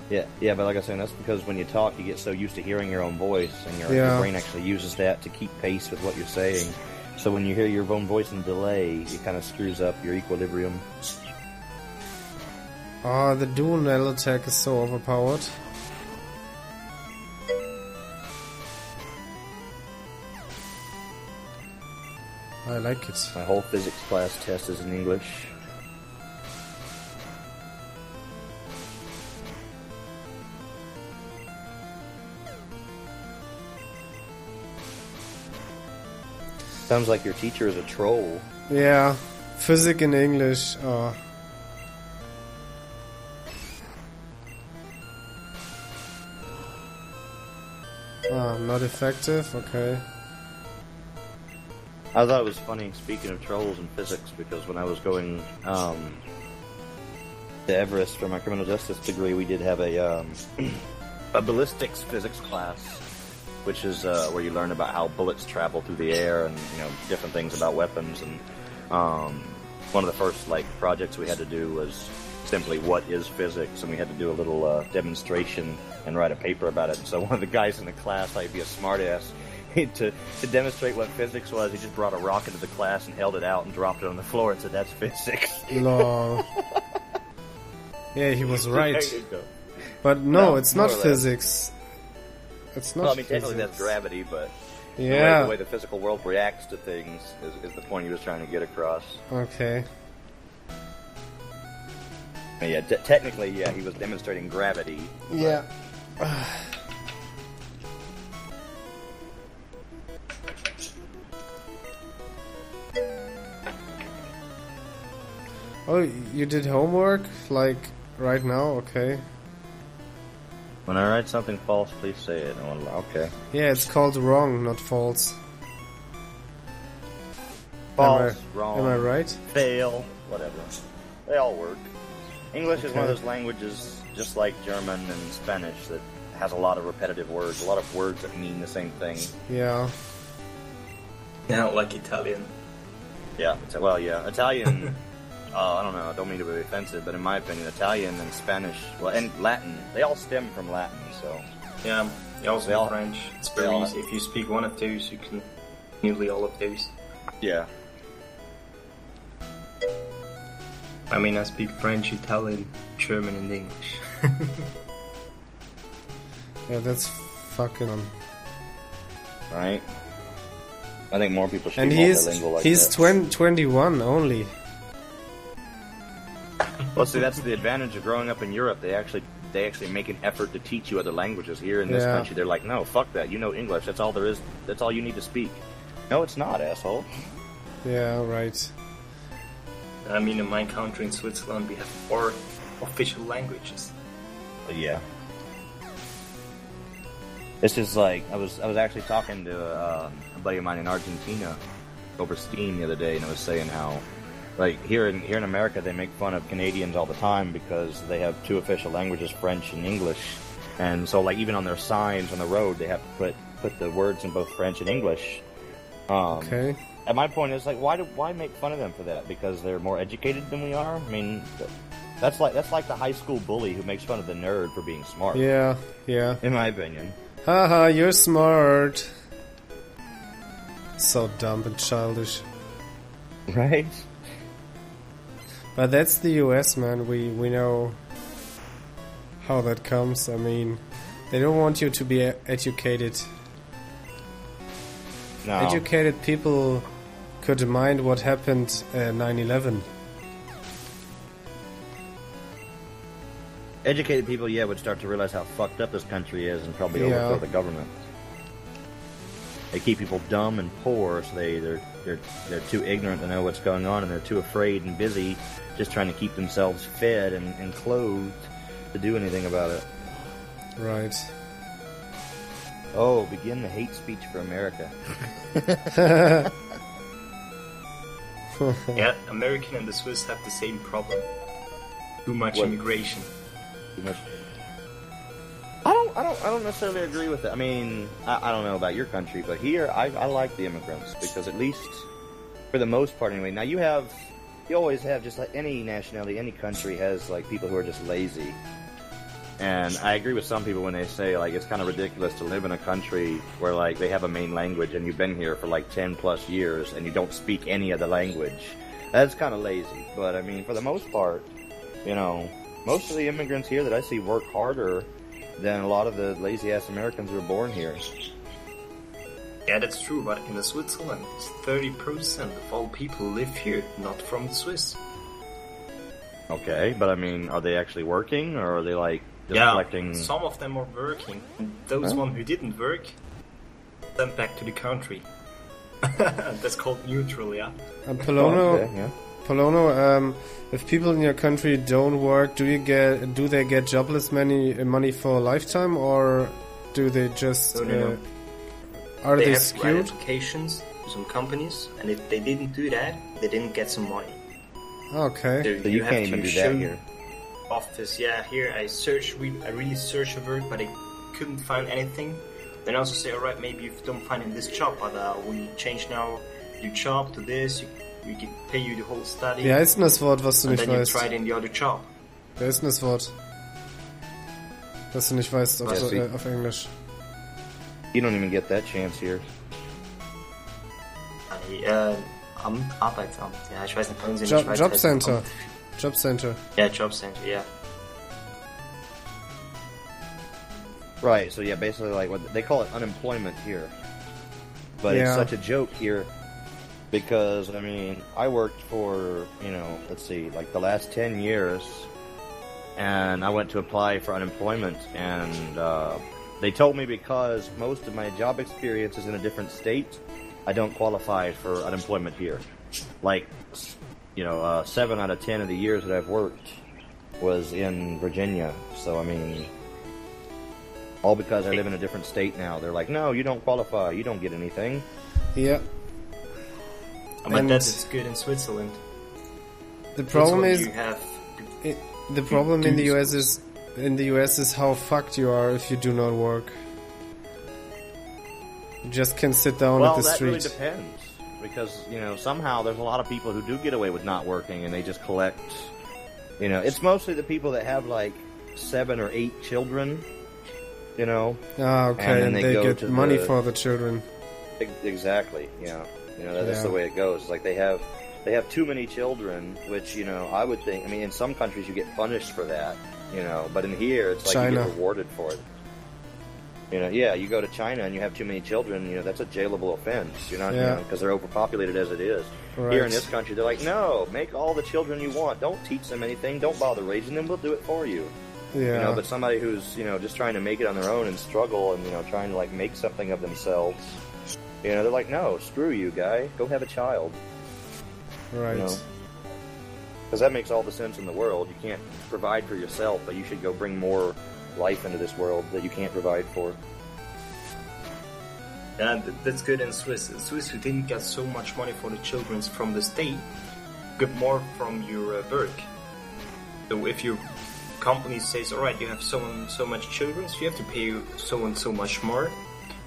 Yeah, but like I was saying, that's because when you talk, you get so used to hearing your own voice, and your Yeah. brain actually uses that to keep pace with what you're saying. So when you hear your own voice in delay, it kind of screws up your equilibrium. Oh, the dual nail attack is so overpowered. I like it. My whole physics class test is in English. Sounds like your teacher is a troll. Yeah, physics in English. Oh. Ah, not effective. Okay. I thought it was funny, speaking of trolls and physics, because when I was going to Everest for my criminal justice degree, we did have a ballistics physics class, which is where you learn about how bullets travel through the air and, you know, different things about weapons. And one of the first projects we had to do was simply what is physics, and we had to do a little demonstration and write a paper about it. And so one of the guys in the class, thought he'd be a smartass. To demonstrate what physics was, he just brought a rock into the class and held it out and dropped it on the floor and said, "That's physics." Lol. Yeah, he was right. There you go. But no, No, it's more not or less. physics. It's not Well, I mean, technically physics. that's gravity, but Yeah. the way the physical world reacts to things is the point he was trying to get across. Okay. And yeah, technically, yeah, he was demonstrating gravity. Yeah. Oh, you did homework? Like, right now? Okay. When I write something false, please say it. Okay. Yeah, it's called wrong, not false. False, wrong, Am I right? fail, whatever. They all work. English is one of Okay. those languages, just like German and Spanish, that has a lot of repetitive words, a lot of words that mean the same thing. Yeah. yeah, like Italian. Yeah, well, yeah. Italian, I don't know, I don't mean to be offensive, but in my opinion, Italian and Spanish, well, and Latin, they all stem from Latin, so... Yeah, also They all- French. It's they very all- easy. If you speak one of those, you can nearly all of those. Yeah. I mean, I speak French, Italian, German, and English. Yeah, that's fucking... Right? I think more people should And be he's multilingual like he's that. 21 only. Well, see, that's the advantage of growing up in Europe. They actually make an effort to teach you other languages. Here in this Yeah. country, they're like, no, fuck that. You know English. That's all there is. That's all you need to speak. No, it's not, asshole. Yeah, right. I mean, in my country, in Switzerland, we have 4 official languages. But yeah. It's just like I was actually talking to a buddy of mine in Argentina over Steam the other day, and I was saying how, like, here in America, they make fun of Canadians all the time because they have 2 official languages, French and English, and so like even on their signs on the road, they have to put the words in both French and English. Okay. And my point is, like, why make fun of them for that? Because they're more educated than we are? I mean, that's like the high school bully who makes fun of the nerd for being smart. Yeah, yeah. In my opinion. Haha, you're smart. So dumb and childish. Right? But that's the US, man. We know how that comes. I mean, they don't want you to be educated. No. Educated people could mind what happened 9/11. Educated people, yeah, would start to realize how fucked up this country is and probably overthrow the government. They keep people dumb and poor, so they're too ignorant to know what's going on, and they're too afraid and busy just trying to keep themselves fed and clothed to do anything about it. Right. Oh, begin the hate speech for America. Yeah, American and the Swiss have the same problem. Too much immigration. Too much. I don't necessarily agree with it. I mean, I don't know about your country, but here I like the immigrants because at least for the most part anyway. Now you always have, just like any nationality, any country has like people who are just lazy. And I agree with some people when they say, like, it's kind of ridiculous to live in a country where, like, they have a main language and you've been here for, like, 10 plus years and you don't speak any other language. That's kind of lazy. But, I mean, for the most part, you know, most of the immigrants here that I see work harder than a lot of the lazy-ass Americans who were born here. Yeah, that's true, but in Switzerland, 30% of all people live here, not from the Swiss. Okay, but, I mean, are they actually working, or are they, like, just collecting... some of them are working. And those one who didn't work, sent back to the country. That's called neutral, yeah. And Polono, if people in your country don't work, do they get jobless money for a lifetime, or do they just No. are they they have skewed? applications to some companies, and if they didn't do that, they didn't get some money. Okay. So you can't even do that here. Office, yeah. Here I really searched for work, but I couldn't find anything. Then I also say, alright, maybe you don't find in this job, but we change now your job to this. We can pay you the whole study. Wie heißt denn das Wort, was du and nicht then weißt? you try it in the other job. Wer ist denn das Wort? Was du nicht weißt auf Englisch. You don't even get that chance here. Arbeitsamt. Ja, ich weiß nicht, bei uns in der Schweiz Job Center. Job Center. Yeah, Job Center, yeah. Right, so yeah, basically like what they call it unemployment here. But it's such a joke here because, I mean, I worked for, let's see, like the last 10 years, and I went to apply for unemployment, and they told me because most of my job experience is in a different state, I don't qualify for unemployment here. Like, 7 out of 10 of the years that I've worked was in Virginia. So, I mean, all because I live in a different state now. They're like, no, you don't qualify. You don't get anything. Yeah. But that's good in Switzerland. The problem is... You have the problem in the US is how fucked you are if you do not work. You just can sit down at the street. Well, that really depends. Because, somehow there's a lot of people who do get away with not working and they just collect, it's mostly the people that have like 7 or 8 children, Ah, okay, and they get money for the children. Exactly, yeah. That's the way it goes. It's like they have too many children, which, I would think, in some countries you get punished for that, but in here it's like China. you get rewarded for it. You go to China and you have too many children, that's a jailable offense, because they're overpopulated as it is. Right. Here in this country, they're like, no, make all the children you want. Don't teach them anything. Don't bother raising them. We'll do it for you. Yeah. But somebody who's, just trying to make it on their own and struggle and, trying to, like, make something of themselves, they're like, no, screw you, guy. Go have a child. Right. Because that makes all the sense in the world. You can't provide for yourself, but you should go bring more life into this world that you can't provide for. Yeah, that's good in Swiss. In Swiss, you didn't get so much money for the children from the state. You get more from your work. So if your company says, alright, you have so much children, so you have to pay so and so much more.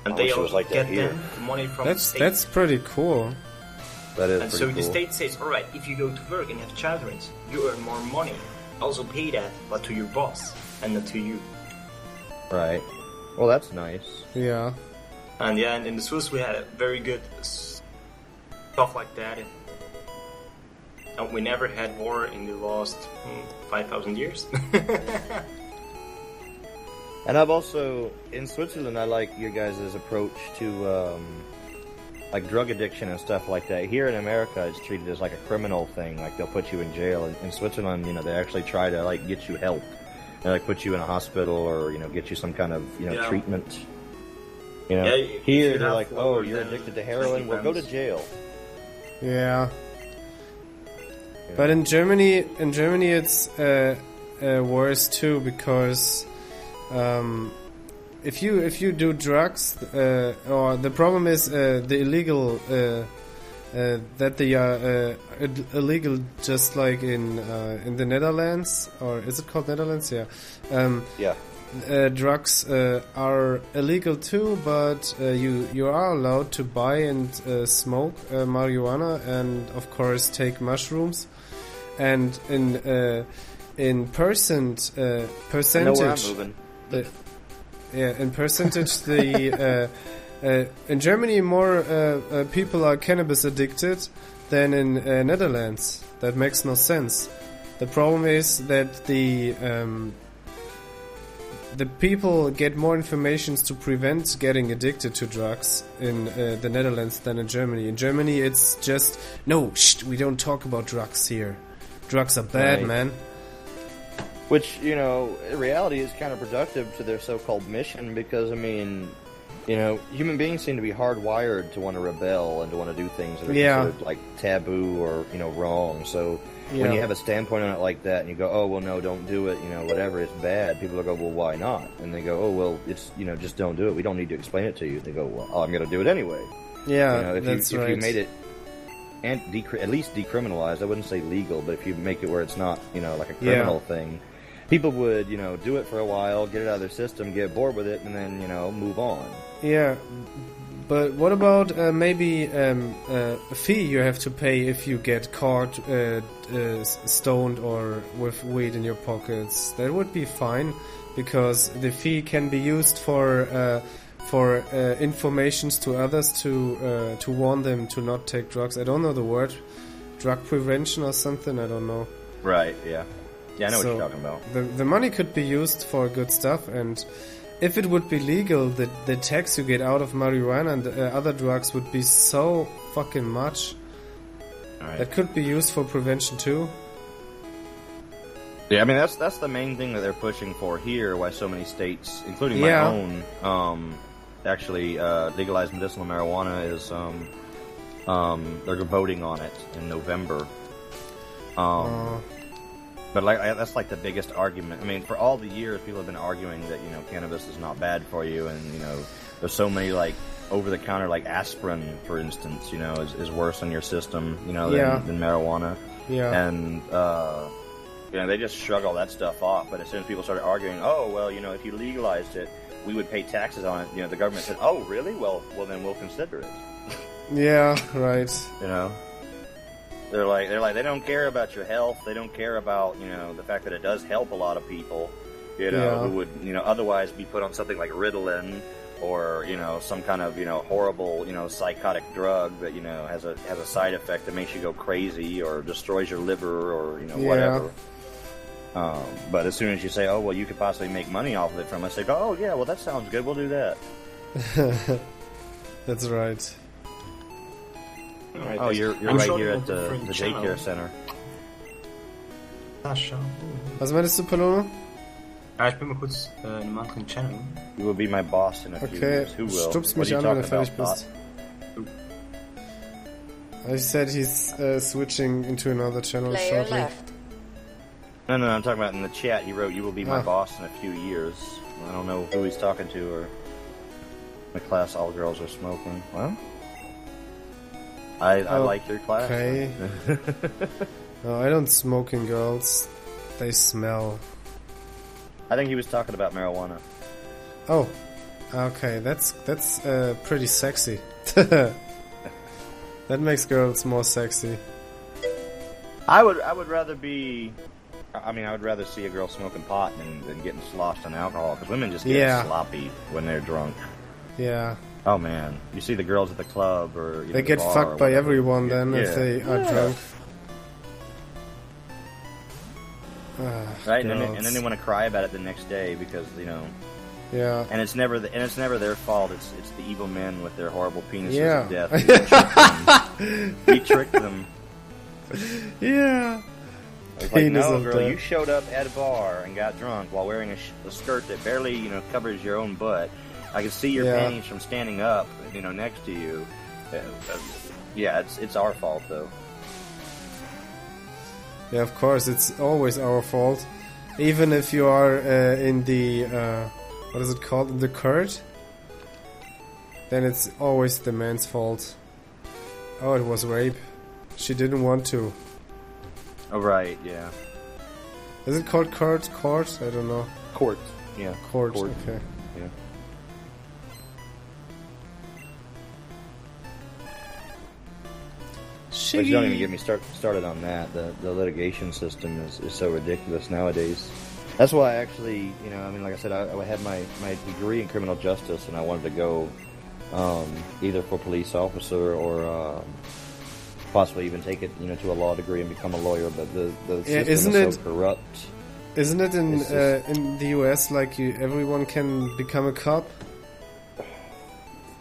And they also like get here. them money from the state. That's pretty cool. That is And pretty so cool. the state says, all right, if you go to work and have children, you earn more money. Also pay that, but to your boss and not to you. Right. Well, that's nice. Yeah. And yeah, and in the Swiss we had a very good stuff like that. And we never had war in the last 5,000 years. And I've also, in Switzerland, I like your guys' approach to, like, drug addiction and stuff like that. Here in America, it's treated as, like, a criminal thing. Like, they'll put you in jail. In Switzerland, you know, they actually try to, like, get you help. They, like, put you in a hospital or, you know, get you some kind of, you know, treatment. You know, here they're like, oh, you're addicted to heroin, well, go to jail. Yeah. But in Germany it's worse too, because if you do drugs, or the problem is the illegal that they are illegal, just like in the Netherlands, or is it called Netherlands? Yeah. Yeah. Drugs are illegal too, but you are allowed to buy and smoke marijuana, and of course take mushrooms. And in percentage, I know where I'm moving. In percentage, in Germany more people are cannabis addicted than in Netherlands. That makes no sense. The problem is that the people get more information to prevent getting addicted to drugs in the Netherlands than in Germany. In Germany, it's just, no, we don't talk about drugs here. Drugs are bad, Right. man. Which, you know, in reality is kind of productive to their so-called mission because, I mean, you know, human beings seem to be hardwired to want to rebel and to want to do things that are considered, like, taboo or, you know, wrong. So when you have a standpoint on it like that and you go, oh, well, no, don't do it, you know, whatever, it's bad, people will go, well, why not? And they go, oh, well, it's, you know, just don't do it. We don't need to explain it to you. They go, well, I'm going to do it anyway. Yeah, you know, that's right. If you made it and at least decriminalized, I wouldn't say legal, but if you make it where it's not, you know, like a criminal thing, people would, you know, do it for a while, get it out of their system, get bored with it, and then, you know, move on. Yeah, but what about maybe a fee you have to pay if you get caught stoned or with weed in your pockets? That would be fine, because the fee can be used for informations to others to warn them to not take drugs. I don't know the word, drug prevention or something. I don't know. Right. Yeah. Yeah, I know what you're talking about. The money could be used for good stuff, and if it would be legal, the tax you get out of marijuana and other drugs would be so fucking much. Right. That could be used for prevention too. Yeah, I mean that's the main thing that they're pushing for here. Why so many states, including my own, actually legalize medicinal marijuana is they're voting on it in November. But that's like the biggest argument. I mean, for all the years, people have been arguing that, you know, cannabis is not bad for you, and, you know, there's so many, like, over-the-counter, like aspirin, for instance, you know, is worse on your system, you know, than marijuana. Yeah. And, you know, they just shrug all that stuff off. But as soon as people started arguing, oh, well, you know, if you legalized it, we would pay taxes on it. You know, the government said, oh, really? Well, then we'll consider it. Yeah, right. You know? They're like, they don't care about your health. They don't care about, you know, the fact that it does help a lot of people, you know, who would, you know, otherwise be put on something like Ritalin or, you know, some kind of, you know, horrible, you know, psychotic drug that, you know, has a side effect that makes you go crazy or destroys your liver or, you know, whatever. But as soon as you say, oh, well, you could possibly make money off of it from us, they go, oh, yeah, well, that sounds good. We'll do that. That's right. Right, oh, you're right here at the daycare center. Sascha. Was meinst du, Paloma? Ich bin mal kurz in einem anderen Channel. You will be my boss in a few years. Who will? Stupst mich an, wenn du fertig bist. I said he's switching into another channel Player shortly. left. No, I'm talking about in the chat. He wrote, you will be my boss in a few years. I don't know who he's talking to, or the class all girls are smoking. Well, I like your class. Okay. No, I don't smoke in girls. They smell. I think he was talking about marijuana. Oh, okay. That's pretty sexy. That makes girls more sexy. I would rather be. I mean, I would rather see a girl smoking pot than getting sloshed on alcohol, because women just get sloppy when they're drunk. Yeah. Oh man, you see the girls at the club or they get fucked by everyone then if they are drunk. Right, and then they want to cry about it the next day because Yeah. And it's never their fault. It's the evil men with their horrible penises of death. We tricked them. Yeah. It's like, no, girl, you showed up at a bar and got drunk while wearing a skirt that barely, covers your own butt. I can see your panties from standing up, next to you. Yeah, it's our fault, though. Yeah, of course, it's always our fault. Even if you are in the, what is it called, in the court, then it's always the man's fault. Oh, it was rape. She didn't want to. Oh, right, yeah. Is it called court? Court? I don't know. Court, yeah. Court, okay. Yeah. But don't even get me started on that. The litigation system is so ridiculous nowadays. That's why I actually, like I said, I had my degree in criminal justice, and I wanted to go either for police officer or possibly even take it, to a law degree and become a lawyer. But the system is so corrupt. Isn't it in the US like everyone can become a cop?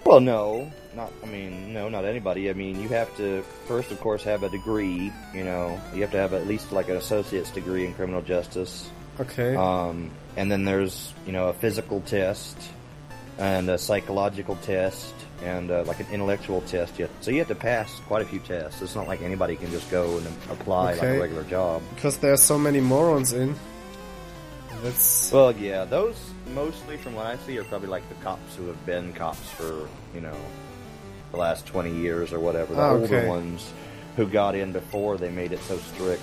Well, no. Not anybody. I mean, you have to first, of course, have a degree. You have to have at least like an associate's degree in criminal justice. Okay. And then there's a physical test and a psychological test and like an intellectual test. So you have to pass quite a few tests. It's not like anybody can just go and apply like a regular job. Because there are so many morons in. Well, yeah, those mostly from what I see are probably like the cops who have been cops for the last 20 years or whatever. The older ones who got in before they made it so strict.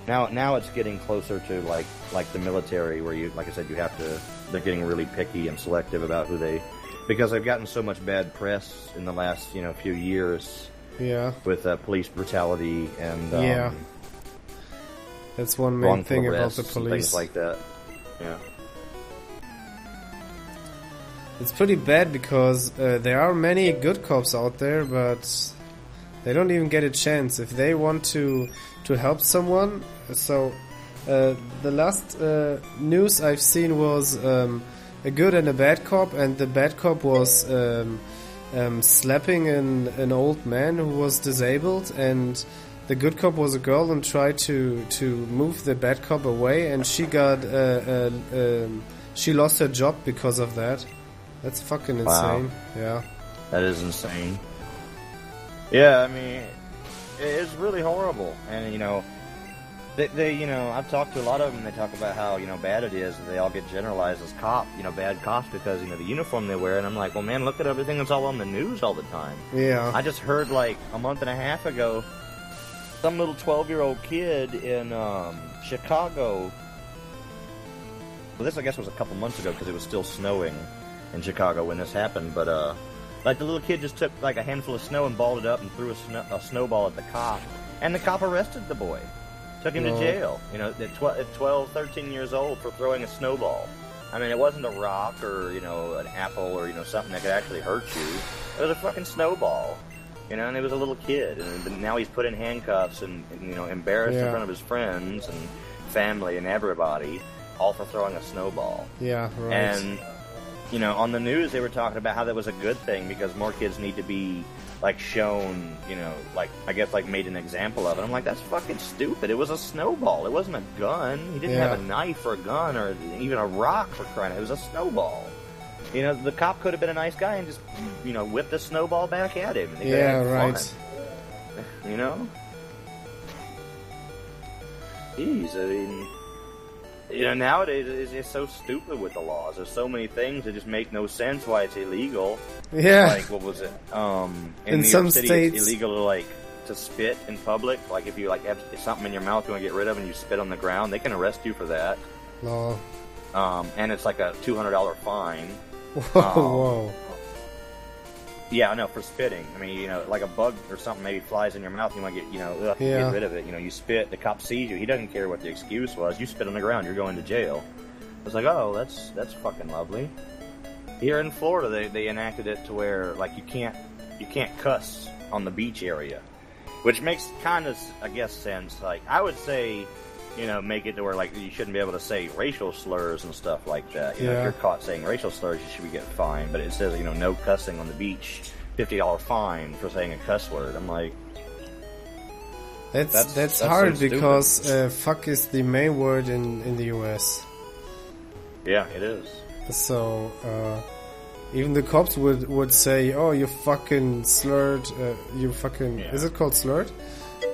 Now it's getting closer to like the military where you, like I said, they're getting really picky and selective about who they, because they've gotten so much bad press in the last few years. Yeah. With police brutality and that's one main thing about the police. Things like that. Yeah. It's pretty bad because there are many good cops out there, but they don't even get a chance if they want to help someone. So the last news I've seen was a good and a bad cop, and the bad cop was slapping an old man who was disabled, and the good cop was a girl and tried to move the bad cop away, and she got she lost her job because of that. That's fucking insane. Wow. Yeah. That is insane. Yeah, I mean, it's really horrible. And, they I've talked to a lot of them, they talk about how, bad it is, and they all get generalized as bad cops because, the uniform they wear, and I'm like, well, man, look at everything that's all on the news all the time. Yeah. I just heard, like, a month and a half ago, some little 12-year-old kid in Chicago, well, this, I guess, was a couple months ago because it was still snowing in Chicago when this happened, but like the little kid just took like a handful of snow and balled it up and threw a snowball at the cop, and the cop arrested the boy, took him to jail. At 12, 13 years old for throwing a snowball. I mean, it wasn't a rock or an apple or something that could actually hurt you. It was a fucking snowball. And he was a little kid, and now he's put in handcuffs and embarrassed in front of his friends and family and everybody, all for throwing a snowball. Yeah, right. And on the news, they were talking about how that was a good thing because more kids need to be, like, shown, I guess, made an example of it. I'm like, that's fucking stupid. It was a snowball. It wasn't a gun. He didn't have a knife or a gun or even a rock for crying out. It was a snowball. The cop could have been a nice guy and just, whipped the snowball back at him. Yeah, right. Jeez, I mean... nowadays it's just so stupid with the laws. There's so many things that just make no sense why it's illegal. Yeah. Like, what was it? In New some York City, states, it's illegal to spit in public. Like, if you have something in your mouth you want to get rid of and you spit on the ground, they can arrest you for that. No. And it's like a $200 fine. Whoa. Yeah, I know, for spitting. I mean, you know, like a bug or something maybe flies in your mouth, you might get, you know, get rid of it. You know, you spit, the cop sees you, he doesn't care what the excuse was. You spit on the ground, you're going to jail. It's like, oh, that's fucking lovely. Here in Florida, they enacted it to where, like, you can't cuss on the beach area, which makes kind of, I guess, sense. Like, I would say, you know, make it to where, like, you shouldn't be able to say racial slurs and stuff like that. You know, if you're caught saying racial slurs, you should be getting fined. But it says, you know, no cussing on the beach, $50 fine for saying a cuss word. I'm like, that's hard so because fuck is the main word in the US. Yeah, it is. So, even the cops would say, oh, you fucking slurred, you fucking... Is it called slurred?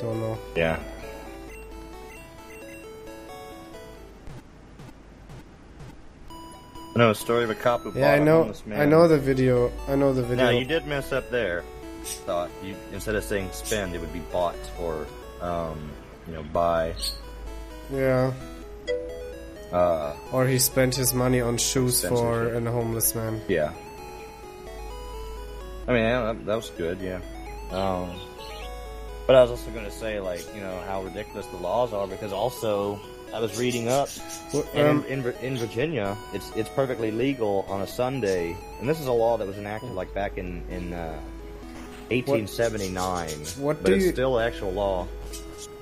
Don't know. Yeah. I know a story of a cop who bought a homeless man. I know the video. Now, you did mess up there. Thought you, instead of saying spend, it would be bought or, you know, buy. Yeah. Or he spent his money on shoes for a homeless man. Yeah. I mean, that was good, yeah. But I was also going to say, like, you know, how ridiculous the laws are, because also... I was reading up, in Virginia, it's perfectly legal on a Sunday, and this is a law that was enacted like back in 1879. But it's still actual law.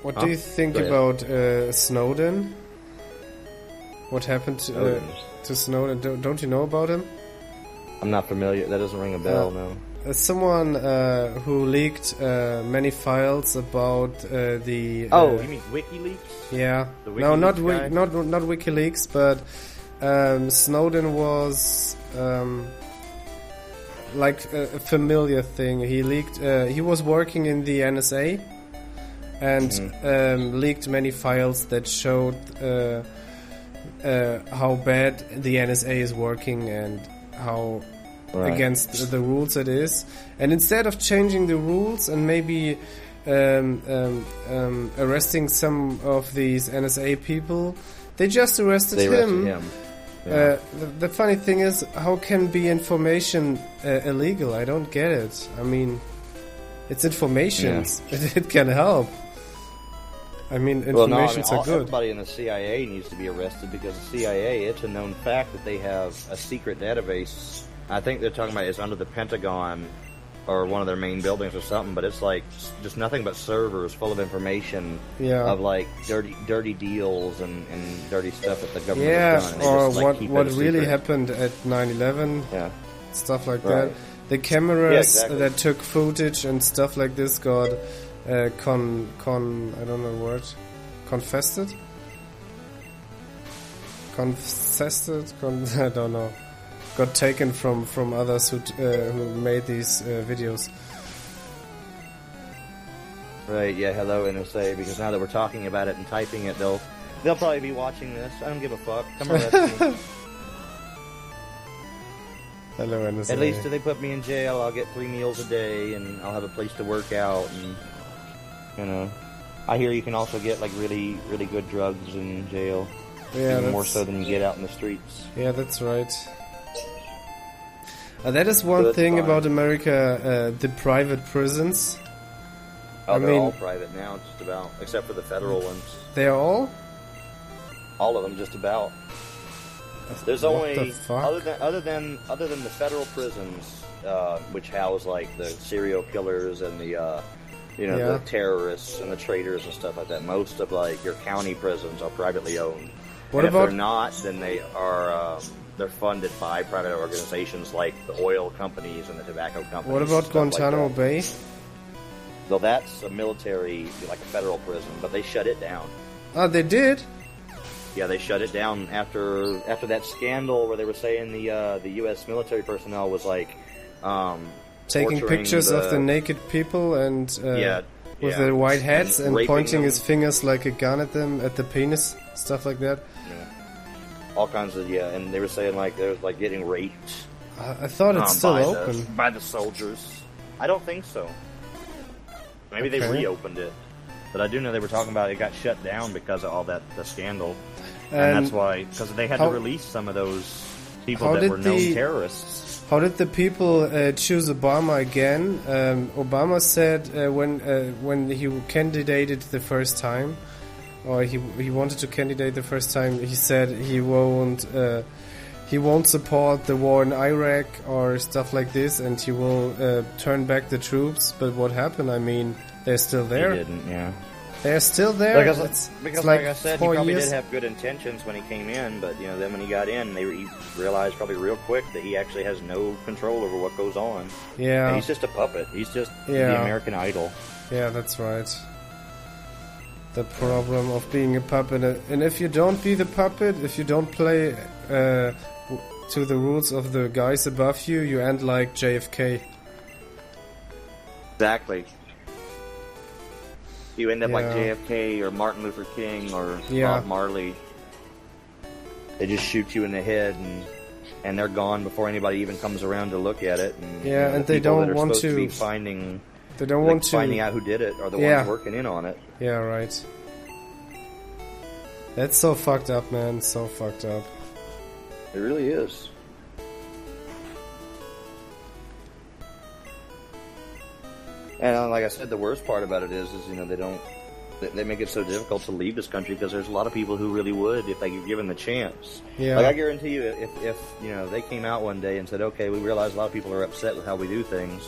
What do you think about Snowden? What happened to Snowden? Don't you know about him? I'm not familiar. That doesn't ring a bell. No. Someone who leaked many files about the... you mean WikiLeaks? Yeah. No, not WikiLeaks, but Snowden was like a familiar thing. He leaked... he was working in the NSA and leaked many files that showed how bad the NSA is working and how... against the rules it is, and instead of changing the rules and maybe arresting some of these NSA people, they just arrested him. Yeah. The funny thing is, how can be information illegal? I don't get it. I mean, it's information. Yeah. It can help. I mean, informations are good. Everybody in the CIA needs to be arrested because the CIA, it's a known fact that they have a secret database. I think they're talking about it's under the Pentagon or one of their main buildings or something, but it's like just nothing but servers full of information of like dirty deals and dirty stuff that the government has done. Or what really happened at 9/11, stuff like that. The cameras that took footage and stuff like this got I don't know the word, confessed? I don't know. Got taken from others who made these videos. Right, yeah, hello NSA, because now that we're talking about it and typing it, they'll probably be watching this. I don't give a fuck. Come arrest me. Hello NSA. At least if they put me in jail, I'll get 3 meals a day, and I'll have a place to work out, and, you know. I hear you can also get, like, really, really good drugs in jail. Yeah, even more so than you get out in the streets. Yeah, that's right. That is one thing about America, the private prisons. Oh, they're all private now, just about, except for the federal ones. They are all? All of them, just about. There's only other than the federal prisons, which house like the serial killers and the the terrorists and the traitors and stuff like that. Most of like your county prisons are privately owned. If they're not, then they are. They're funded by private organizations like the oil companies and the tobacco companies. What about Guantanamo Bay? Well, that's a military, like a federal prison, but they shut it down. Oh, they did? Yeah, they shut it down after that scandal where they were saying the U.S. military personnel was like taking pictures of the naked people and with their white hats and pointing his fingers like a gun at them, at the penis, stuff like that. All kinds of, and they were saying, like, they were, like, getting raped. I thought it's still open. By the soldiers. I don't think so. Maybe they reopened it. But I do know they were talking about it got shut down because of all the scandal. And that's why, because they had to release some of those People How that did were known the- terrorists. How did the people choose Obama again? Obama said when he candidated the first time, or he wanted to candidate the first time, he said he won't support the war in Iraq or stuff like this, and he will turn back the troops. But what happened? I mean, they're still there. He didn't, yeah. They're still there. Because it's like I said, he 4 probably years. did have good intentions when he came in, but then when he got in, he realized probably real quick that he actually has no control over what goes on. Yeah. And he's just a puppet. He's just Yeah. the American Idol. Yeah, that's right. The problem of being a puppet, and if you don't be the puppet, if you don't play to the rules of the guys above you, you end like JFK. Exactly. You end up like Yeah. JFK or Martin Luther King or Yeah. Bob Marley. They just shoot you in the head and they're gone before anybody even comes around to look at it. And, Yeah, and the they people don't that are want supposed to- be finding. They don't want to. Finding out who did it are the Yeah. ones working in on it. Yeah, right. That's so fucked up, man. So fucked up. It really is. And like I said, the worst part about it is they make it so difficult to leave this country because there's a lot of people who really would if they were given the chance. Yeah. Like I guarantee you, if they came out one day and said, okay, we realize a lot of people are upset with how we do things,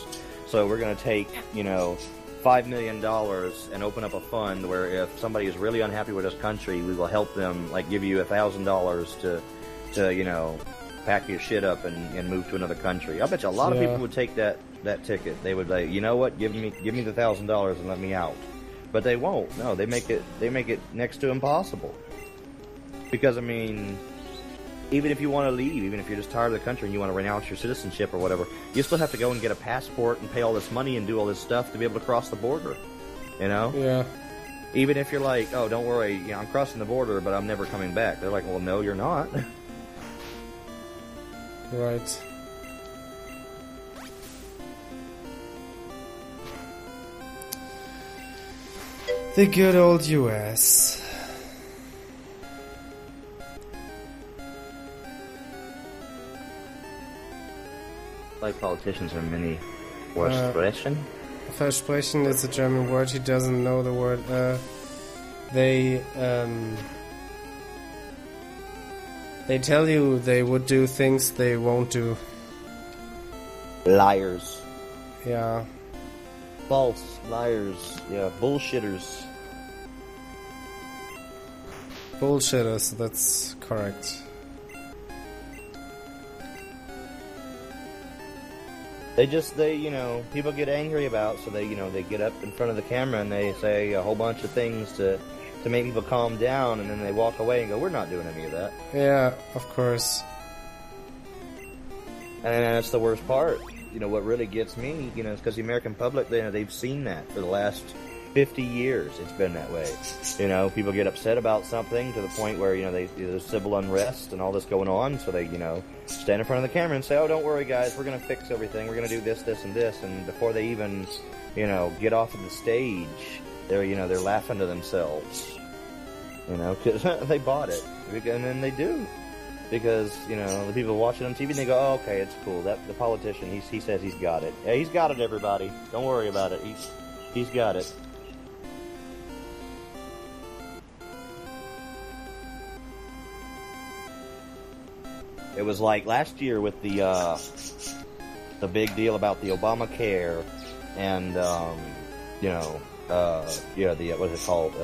so we're going to take $5 million and open up a fund where if somebody is really unhappy with this country, we will help them, like give you $1,000 to pack your shit up and move to another country. I bet you a lot of Yeah. people would take that ticket. They would like, you know what, give me the $1,000 and let me out. But they won't. No, they make it next to impossible. Because I mean, even if you want to leave, even if you're just tired of the country and you want to renounce your citizenship or whatever, you still have to go and get a passport and pay all this money and do all this stuff to be able to cross the border. Yeah. Even if you're like, oh, don't worry, I'm crossing the border, but I'm never coming back. They're like, well, no, you're not. Right. The good old US. Like politicians are many Versprechen. Versprechen is a German word. He doesn't know the word. They tell you they would do things they won't do. Liars. Yeah. False. Liars. Yeah. Bullshitters. Bullshitters, that's correct. People get angry about, so they get up in front of the camera and they say a whole bunch of things to make people calm down, and then they walk away and go, we're not doing any of that. Yeah, of course. And that's the worst part. What really gets me, is because the American public, they've seen that for the last 50 years. It's been that way. People get upset about something to the point where, there's civil unrest and all this going on, so they, stand in front of the camera and say, oh, don't worry, guys, we're going to fix everything. We're going to do this, this, and this. And before they even, get off of the stage, they're laughing to themselves. Because they bought it. And then they do. Because, the people watching on TV, they go, oh, okay, it's cool. The politician, he says he's got it. Yeah, he's got it, everybody. Don't worry about it. He's got it. It was like last year with the big deal about the Obamacare and, what is it called?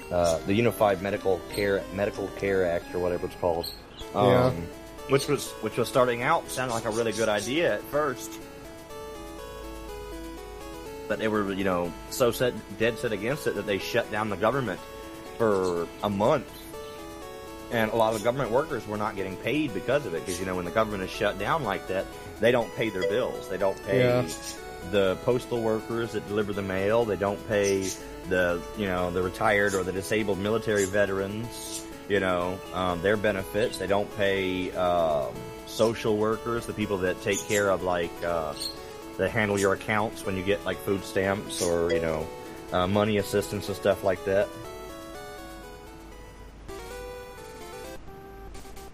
The Unified Medical Care Act or whatever it's called. Which was starting out sounded like a really good idea at first. But they were, so dead set against it that they shut down the government for a month. And a lot of government workers were not getting paid because of it. Because, when the government is shut down like that, they don't pay their bills. They don't pay the postal workers that deliver the mail. They don't pay the retired or the disabled military veterans, their benefits. They don't pay social workers, the people that take care of, that handle your accounts when you get, food stamps or, money assistance and stuff like that.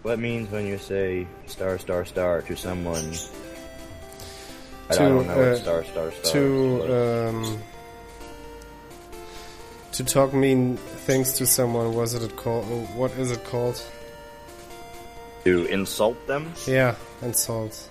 What means when you say star star star to someone? I don't know what star star star. To talk mean things to someone. What is it called? To insult them? Yeah, insult.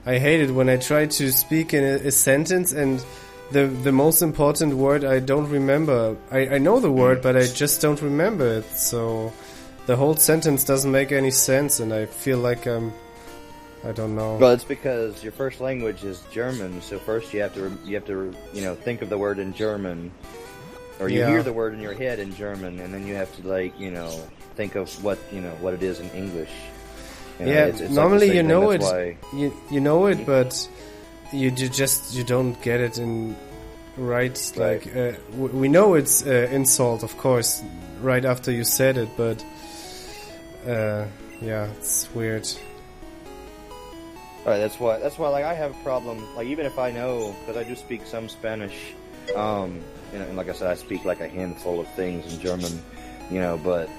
I hate it when I try to speak in a sentence and the most important word I don't remember. I know the word, but I just don't remember it. So the whole sentence doesn't make any sense, and I feel like I don't know. Well, it's because your first language is German. So first you have to think of the word in German, or you hear the word in your head in German, and then you have to think of what it is in English. It's normally like you know it. You know it, but you don't get it in right. Like we know it's insult, of course, right after you said it, but it's weird. Alright, that's why like I have a problem. Like even if I know, because I do speak some Spanish, and like I said, I speak like a handful of things in German, but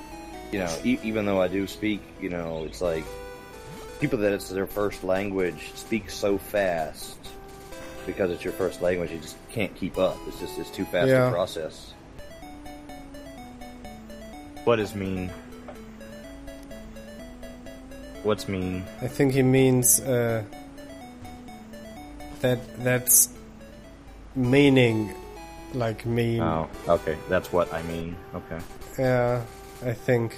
even though I do speak, it's like. People that it's their first language speak so fast because it's your first language, you just can't keep up. It's too fast to process. What is mean? What's mean? I think he means that's meaning, like mean. Oh, okay. That's what I mean. Okay. Yeah, I think.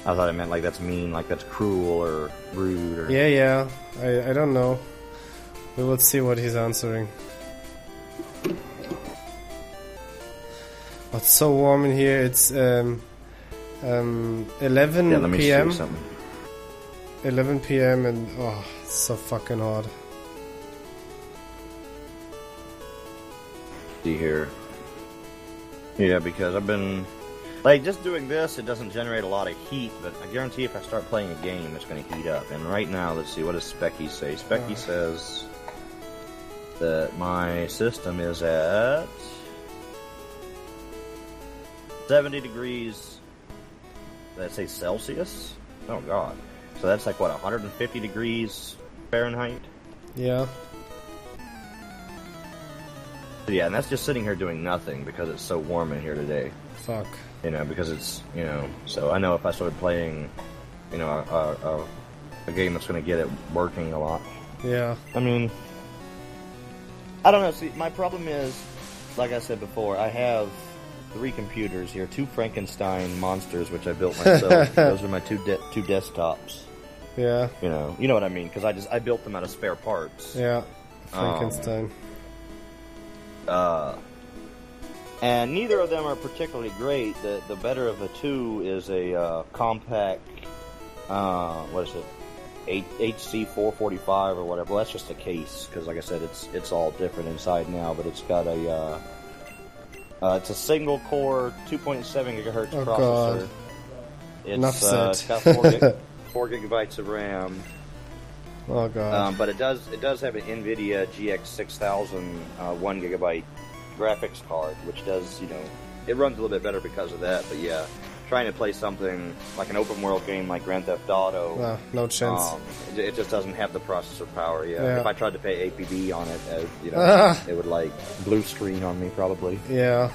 I thought it meant like that's mean, like that's cruel or rude or... Yeah, I don't know. We will see what he's answering. Oh, it's so warm in here. It's 11 p.m. 11 p.m. and it's so fucking hot. See here. Yeah, because I've been... Like, just doing this, it doesn't generate a lot of heat, but I guarantee if I start playing a game, it's going to heat up. And right now, let's see, what does Specky say? Specky says that my system is at 70 degrees, did I say Celsius? Oh, God. So that's like, what, 150 degrees Fahrenheit? Yeah. Yeah, and that's just sitting here doing nothing because it's so warm in here today. Fuck. Because it's, so I know if I started playing, a game that's going to get it working a lot. Yeah. I mean, I don't know. See, my problem is, like I said before, I have 3 computers here, 2 Frankenstein monsters, which I built myself. Those are my two desktops. Yeah. You know what I mean? Because I built them out of spare parts. Yeah. Frankenstein. And neither of them are particularly great. The better of the two is a compact, what is it, HC445 or whatever. Well, that's just a case, because like I said, it's all different inside now, but it's got it's a single core 2.7 gigahertz processor. God. Enough it's got 4 gigabytes of RAM. Oh god. But it does have an NVIDIA GX 6000 1 gigabyte graphics card, which does, it runs a little bit better because of that. But yeah, trying to play something like an open world game like Grand Theft Auto, no chance. It just doesn't have the processor power. Yeah. If I tried to pay APB on it, it would like blue screen on me probably. Yeah.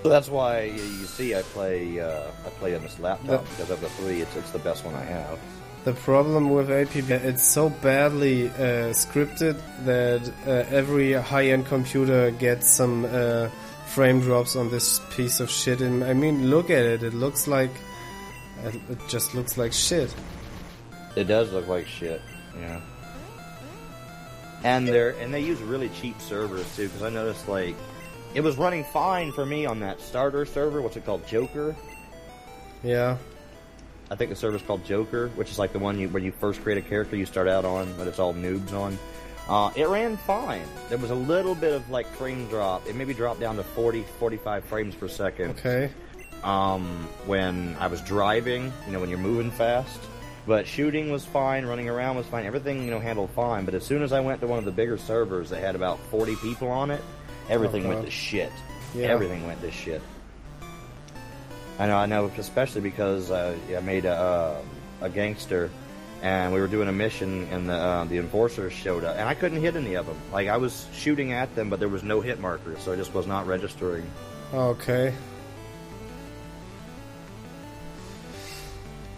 So that's why you see I play on this laptop because of the 3. It's the best one I have. The problem with APB, it's so badly scripted that every high-end computer gets some frame drops on this piece of shit. And I mean, look at it. It just looks like shit. It does look like shit. Yeah. And they use really cheap servers too, because I noticed like it was running fine for me on that starter server. What's it called, Joker? Yeah. I think the server's called Joker, which is like the one where you first create a character you start out on, but it's all noobs on. It ran fine. There was a little bit of like frame drop. It maybe dropped down to 40, 45 frames per second. Okay. when I was driving, when you're moving fast. But shooting was fine, running around was fine, everything, handled fine. But as soon as I went to one of the bigger servers that had about 40 people on it, everything went to shit. Yeah. Everything went to shit. I know, especially because I made a gangster, and we were doing a mission, and the enforcers showed up, and I couldn't hit any of them. Like, I was shooting at them, but there was no hit marker, so it just was not registering. Okay.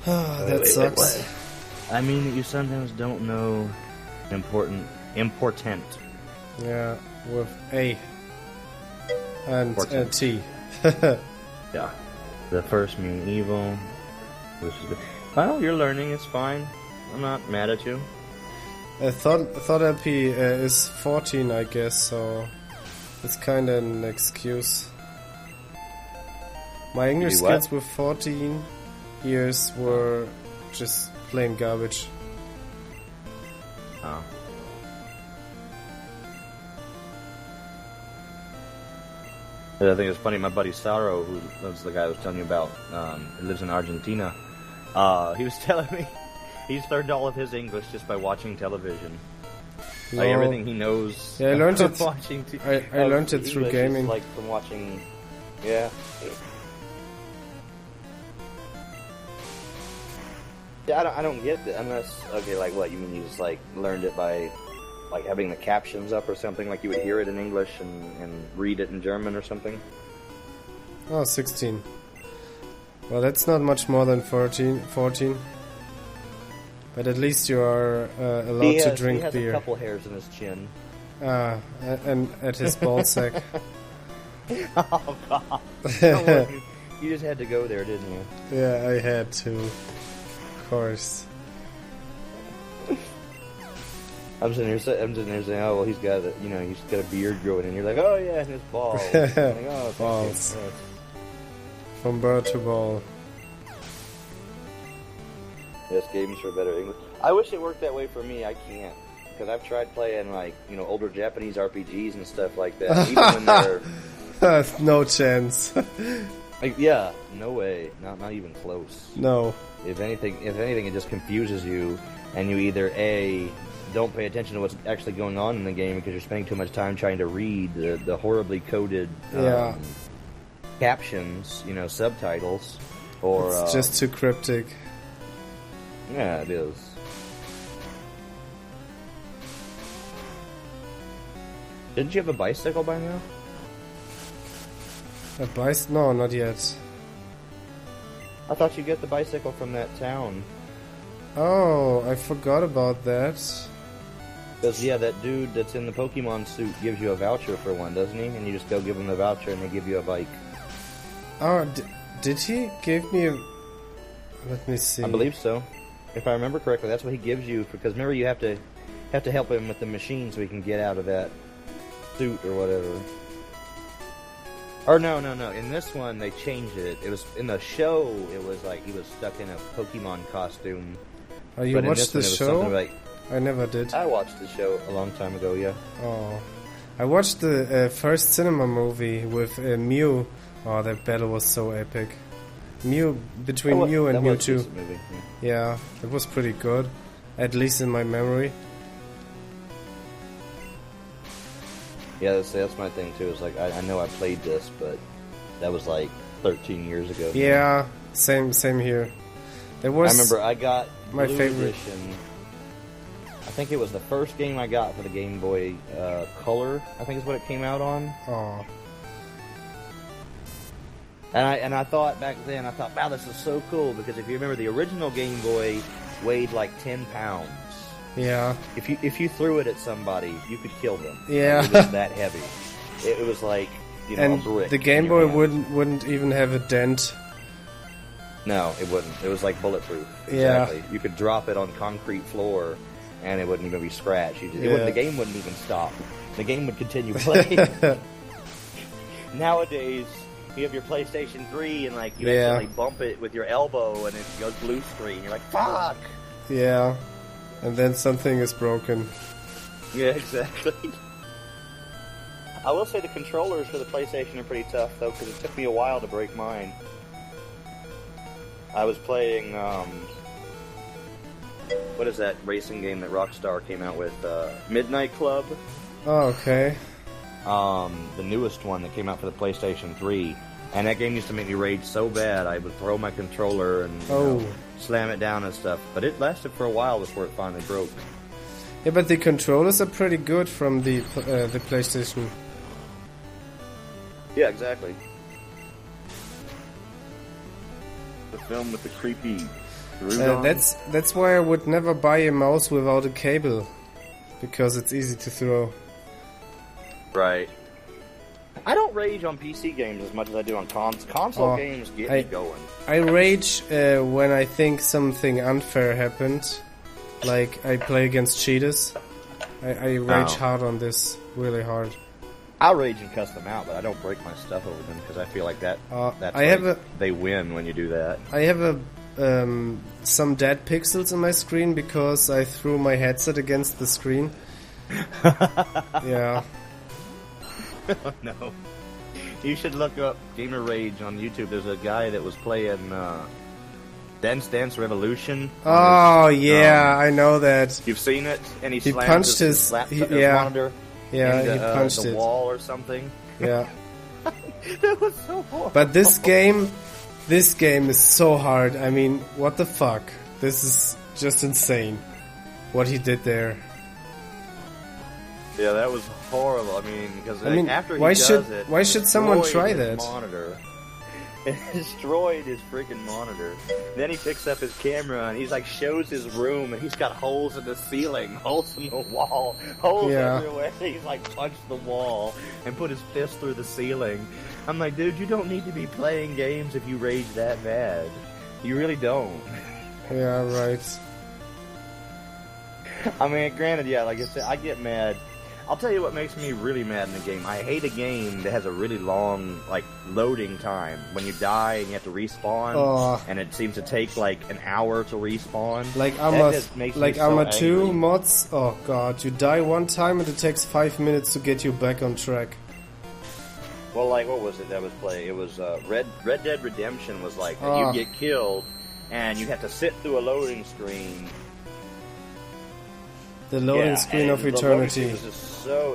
That sucks. I mean, you sometimes don't know important. Yeah, with A and T. Yeah. The first mean evil. Which is good. Well, you're learning. It's fine. I'm not mad at you. I thought LP is 14, I guess, so it's kind of an excuse. My English skills with 14 years were just plain garbage. Oh. I think it's funny, my buddy Saro, who was the guy I was telling you about, who lives in Argentina, he was telling me he's learned all of his English just by watching television. No. Like, everything he knows. Yeah, I learned it. Watching I learned it through gaming. Like from watching. Yeah. Yeah, I don't get it unless, okay, like what, you mean you just like learned it by like having the captions up or something, like you would hear it in English and read it in German or something? Oh, 16. Well, that's not much more than 14. But at least you are allowed to drink beer. He has a couple hairs in his chin. And at his ball sack. Oh, God. You just had to go there, didn't you? Yeah, I had to. Of course. I'm sitting there saying, oh, well, he's got a beard growing, and you're like, oh, yeah, and his balls. Like, oh, balls. From bird to ball. Yes, games for better English. I wish it worked that way for me. I can't. Because I've tried playing, like, older Japanese RPGs and stuff like that. Even when they're... No chance. Like, yeah, no way. Not even close. No. If anything, it just confuses you, and you either, A, don't pay attention to what's actually going on in the game because you're spending too much time trying to read the horribly coded captions, subtitles, or... It's just too cryptic. Yeah, it is. Didn't you have a bicycle by now? A bicycle? No, not yet. I thought you'd get the bicycle from that town. Oh, I forgot about that. Because, yeah, that dude that's in the Pokemon suit gives you a voucher for one, doesn't he? And you just go give him the voucher and they give you a bike. Oh, did he give me a... Let me see. I believe so. If I remember correctly, that's what he gives you. Because remember, you have to help him with the machine so he can get out of that suit or whatever. Or no. In this one, they changed it. It was in the show. It was like he was stuck in a Pokemon costume. Oh, you watched the show? Like, I never did. I watched the show a long time ago. Yeah. Oh, I watched the first cinema movie with Mew. Oh, that battle was so epic. Mew between Mew and Mewtwo. Yeah, it was pretty good, at least in my memory. Yeah, that's my thing too. It's like I know I played this, but that was like 13 years ago. Yeah, same here. There was. I remember I got my Blue favorite edition. I think it was the first game I got for the Game Boy Color. I think is what it came out on. Oh. And I thought back then, wow, this is so cool because if you remember, the original Game Boy weighed like 10 pounds. Yeah. If you threw it at somebody, you could kill them. Yeah. It was that heavy. It was like and a brick. The Game Boy wouldn't even have a dent. No, it wouldn't. It was like bulletproof. Exactly. Yeah. You could drop it on concrete floor, and it wouldn't even be scratched. The game wouldn't even stop. The game would continue playing. Nowadays, you have your PlayStation 3, and like you accidentally bump it with your elbow, and it goes blue screen. You're like, fuck. Yeah. And then something is broken. Yeah, exactly. I will say the controllers for the PlayStation are pretty tough, though, because it took me a while to break mine. I was playing, what is that racing game that Rockstar came out with? Midnight Club? Oh, okay. The newest one that came out for the PlayStation 3. And that game used to make me rage so bad, I would throw my controller and slam it down and stuff. But it lasted for a while before it finally broke. Yeah, but the controllers are pretty good from the PlayStation. Yeah, exactly. The film with the creepy... That's why I would never buy a mouse without a cable. Because it's easy to throw. Right. I don't rage on PC games as much as I do on console games. Get me going. I rage when I think something unfair happened. Like I play against cheaters. I rage hard on this, really hard. I'll rage and cuss them out, but I don't break my stuff over them because I feel like they win when you do that. I have some dead pixels in my screen because I threw my headset against the screen. Yeah. Oh, no. You should look up Gamer Rage on YouTube. There's a guy that was playing Dance Dance Revolution. Oh, yeah, I know that. You've seen it? And he punched his monitor into he punched the it. wall or something. Yeah. That was so horrible. But this game is so hard. I mean, what the fuck? This is just insane. What he did there. Yeah, that was horrible. I mean, because after why he should someone try that? Monitor. It destroyed his freaking monitor. Then he picks up his camera and he's like shows his room and he's got holes in the ceiling, holes in the wall, holes everywhere. He's like punched the wall and put his fist through the ceiling. I'm like, dude, you don't need to be playing games if you rage that bad. You really don't. Yeah, right. I mean, granted, yeah, like I said, I get mad. I'll tell you what makes me really mad in the game. I hate a game that has a really long, like, loading time. When you die and you have to respawn, and it seems to take, like, an hour to respawn. Like Arma 2 mods. Oh, God. You die one time and it takes 5 minutes to get you back on track. Well, like, what was it that was playing? It was, Red Dead Redemption was like that. You get killed, and you have to sit through a loading screen. The loading screen of eternity. Was just so,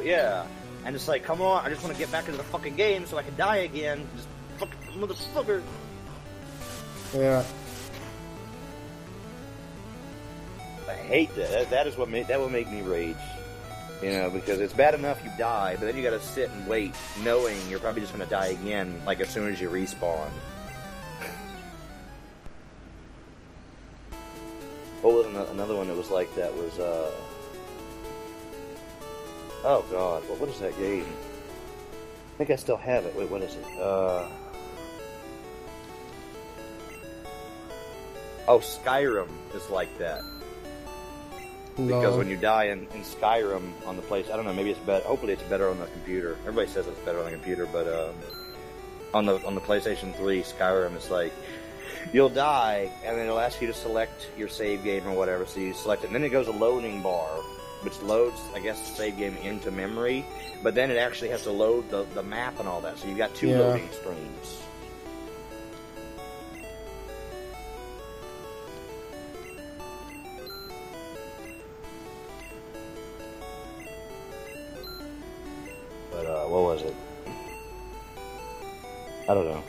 and it's like, come on, I just want to get back into the fucking game so I can die again. Just fucking motherfucker. Yeah. I hate that. That will make me rage. You know, because it's bad enough you die, but then you gotta sit and wait, knowing you're probably just gonna die again, like as soon as you respawn. What was another one that was like that was, oh god, what is that game? I think I still have it. Wait, what is it? Skyrim is like that. Because when you die in Skyrim on the place, I don't know, maybe it's better. Hopefully it's better on the computer. Everybody says it's better on the computer, but on the PlayStation 3, Skyrim is like, you'll die, and then it'll ask you to select your save game or whatever, so you select it, and then it goes a loading bar, which loads, I guess, the save game into memory, but then it actually has to load the map and all that, so you've got two loading screens. But, what was it? I don't know.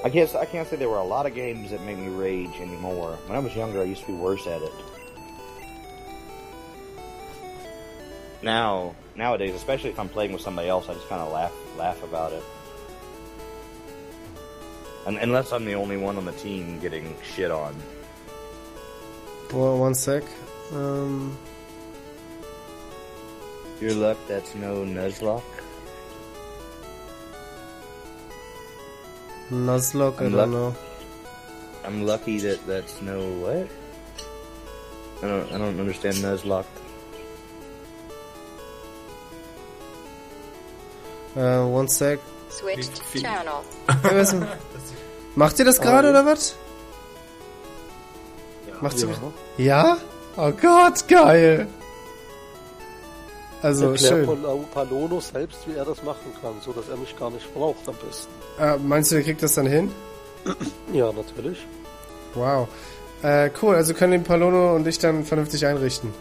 I can't say there were a lot of games that make me rage anymore. When I was younger, I used to be worse at it. Nowadays, especially if I'm playing with somebody else, I just kind of laugh about it. Unless I'm the only one on the team getting shit on. Well, one sec. Your luck, that's no Nuzlocke. Nuzlocke, I don't know. I'm lucky that's no what? I don't understand Nuzlocke. One sec. Switched channel. Macht ihr das gerade oder was? Ja. Macht sie? Ja? Oh Gott, geil! Also Erklär schön. von Palono selbst, wie er das machen kann, so dass er mich gar nicht braucht am besten. Meinst du, der kriegt das dann hin? Ja, natürlich. Wow. Cool, also können den Palono und ich dann vernünftig einrichten.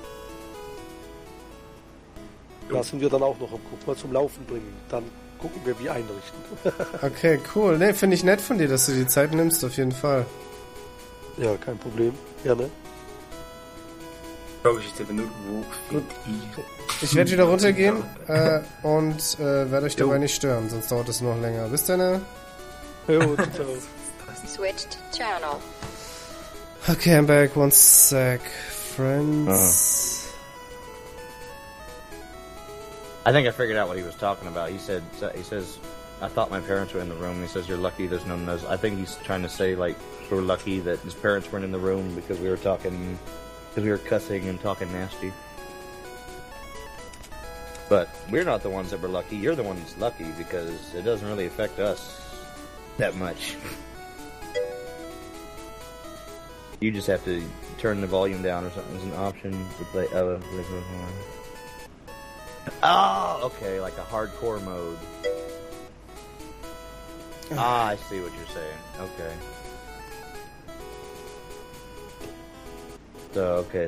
Da sind wir dann auch noch am Gucken, mal zum Laufen bringen. Dann gucken wir, wie einrichten. Okay, cool. Ne, finde ich nett von dir, dass du die Zeit nimmst, auf jeden Fall. Ja, kein Problem. Gerne. Ich werde wieder runtergehen und werde euch dabei nicht stören, sonst dauert es noch länger. Bis dann. Jo, ciao. Switched channel. Okay, I'm back. One sec. Friends. I think I figured out what he was talking about. He says, I thought my parents were in the room. He says, you're lucky there's no nose. I think he's trying to say, like, we're lucky that his parents weren't in the room because we were talking, because we were cussing and talking nasty. But we're not the ones that were lucky. You're the one that's lucky because it doesn't really affect us that much. You just have to turn the volume down or something as an option to play. Oh, okay, like a hardcore mode. Ah, I see what you're saying. Okay.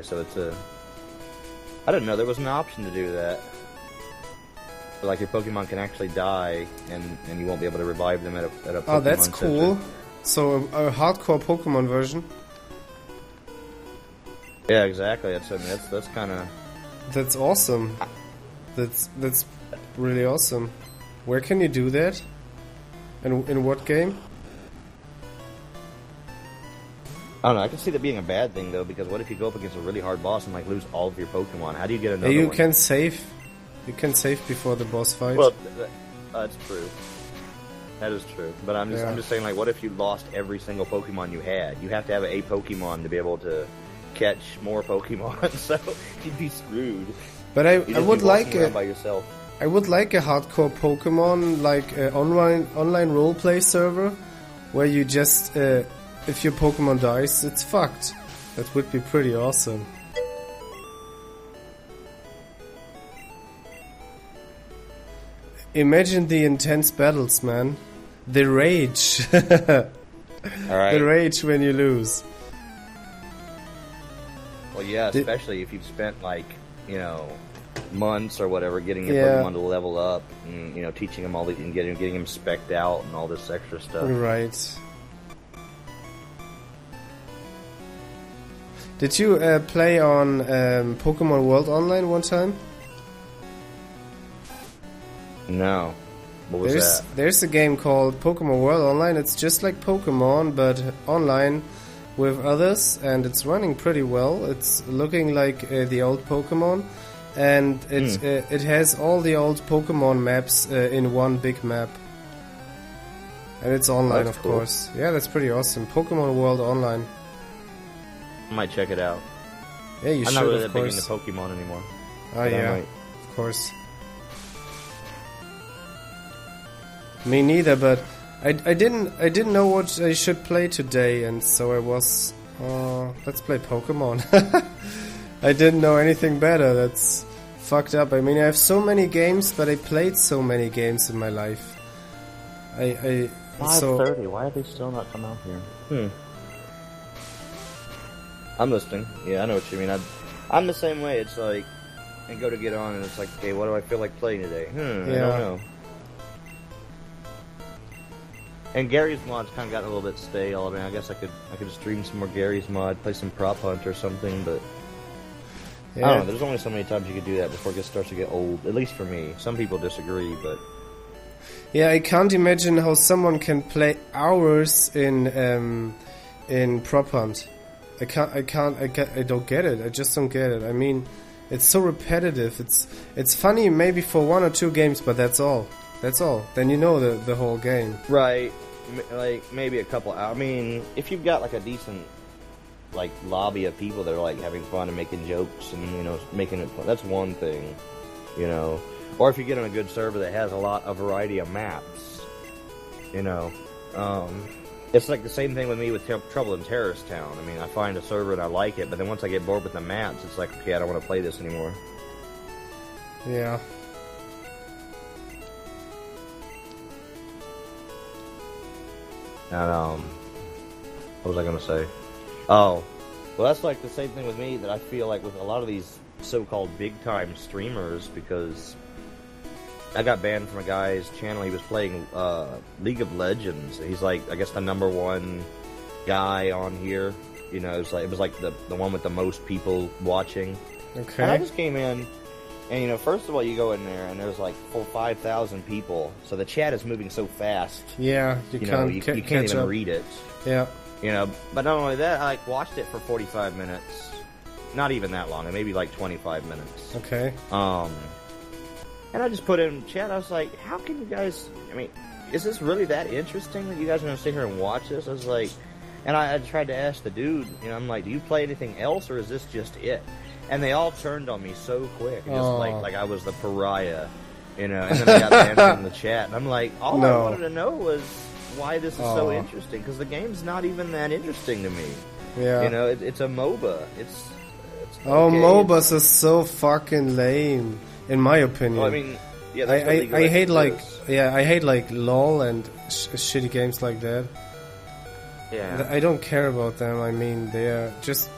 So it's a... I didn't know there was an option to do that. Like your Pokemon can actually die, and you won't be able to revive them at a Pokemon Oh, that's cool. center. So a hardcore Pokemon version. Yeah, exactly. That's kind of... That's awesome. That's really awesome. Where can you do that? In what game? I don't know. I can see that being a bad thing though, because what if you go up against a really hard boss and like lose all of your Pokemon? How do you get another You one? can save. You can save before the boss fight. Well, that's true. That is true. But I'm Yeah. just saying, like, what if you lost every single Pokemon you had? You have to have a Pokemon to be able to catch more Pokemon, so you'd be screwed. But You'd I just would be like walking around a, by yourself. I would like a hardcore Pokemon, like online roleplay server, where you just if your Pokemon dies, it's fucked. That would be pretty awesome. Imagine the intense battles, man. The rage. All right. The rage when you lose. Well, yeah, Did- especially if you've spent like, months or whatever getting your Yeah. Pokemon to level up, and teaching them all the, and getting them specced out and all this extra stuff. Right. Did you play on Pokemon World Online one time? No, what was There's a game called Pokemon World Online. It's just like Pokemon, but online with others, and it's running pretty well. It's looking like the old Pokemon, and it has all the old Pokemon maps in one big map. And it's online, That's of cool. course. Yeah, that's pretty awesome. Pokemon World Online. I might check it out. Yeah, you I'm should, not really of that big course. into Pokemon anymore. Oh but I yeah, might. of course. Me neither, but I didn't know what I should play today, and so I was let's play Pokemon. I didn't know anything better. That's fucked up. I mean, I have so many games, but I played so many games in my life. So 5:30. Why are they still not come out here? I'm listening. Yeah, I know what you mean. I'm the same way. It's like I go to get on, and it's like, okay, what do I feel like playing today? I don't know. And Gary's mod's kind of gotten a little bit stale. I mean, I guess I could stream some more Gary's mod, play some Prop Hunt or something, but I don't know. There's only so many times you can do that before it starts to get old. At least for me. Some people disagree, but yeah, I can't imagine how someone can play hours in Prop Hunt. I don't get it. I just don't get it. I mean, it's so repetitive. It's funny maybe for one or two games, but that's all. That's all. Then you know the whole game. right, like maybe a couple hours. I mean, if you've got like a decent like lobby of people that are like having fun and making jokes and making it fun, that's one thing, Or if you get on a good server that has a variety of maps, It's like the same thing with me with Trouble in Terrorist Town. I mean, I find a server and I like it, but then once I get bored with the maps, it's like, okay, I don't want to play this anymore. Yeah. And, What was I gonna say? Oh, well, that's like the same thing with me that I feel like with a lot of these so-called big-time streamers, because I got banned from a guy's channel. He was playing League of Legends. He's like, I guess, the #1 guy on here. You know, it was like the one with the most people watching. Okay. And I just came in, and you know, first of all, you go in there, and there's like 5,000 people. So the chat is moving so fast. Yeah, you can't you can't even read it. Yeah. You know, but not only that, I like watched it for 45 minutes. Not even that long, maybe like 25 minutes. Okay. And I just put in chat, I was like, how can you guys, I mean, is this really that interesting that you guys are going to sit here and watch this? I was like, and I tried to ask the dude, you know, I'm like, do you play anything else, or is this just it? And they all turned on me so quick, just like I was the pariah, you know, and then I got banned from the chat. And I'm like, all I wanted to know was why this is so interesting, because the game's not even that interesting to me. Yeah. You know, it's a MOBA. It's MOBAs are so fucking lame, in my opinion. Well, I mean, yeah, I hate I hate like LOL and shitty games like that. Yeah. I don't care about them. I mean, they're just...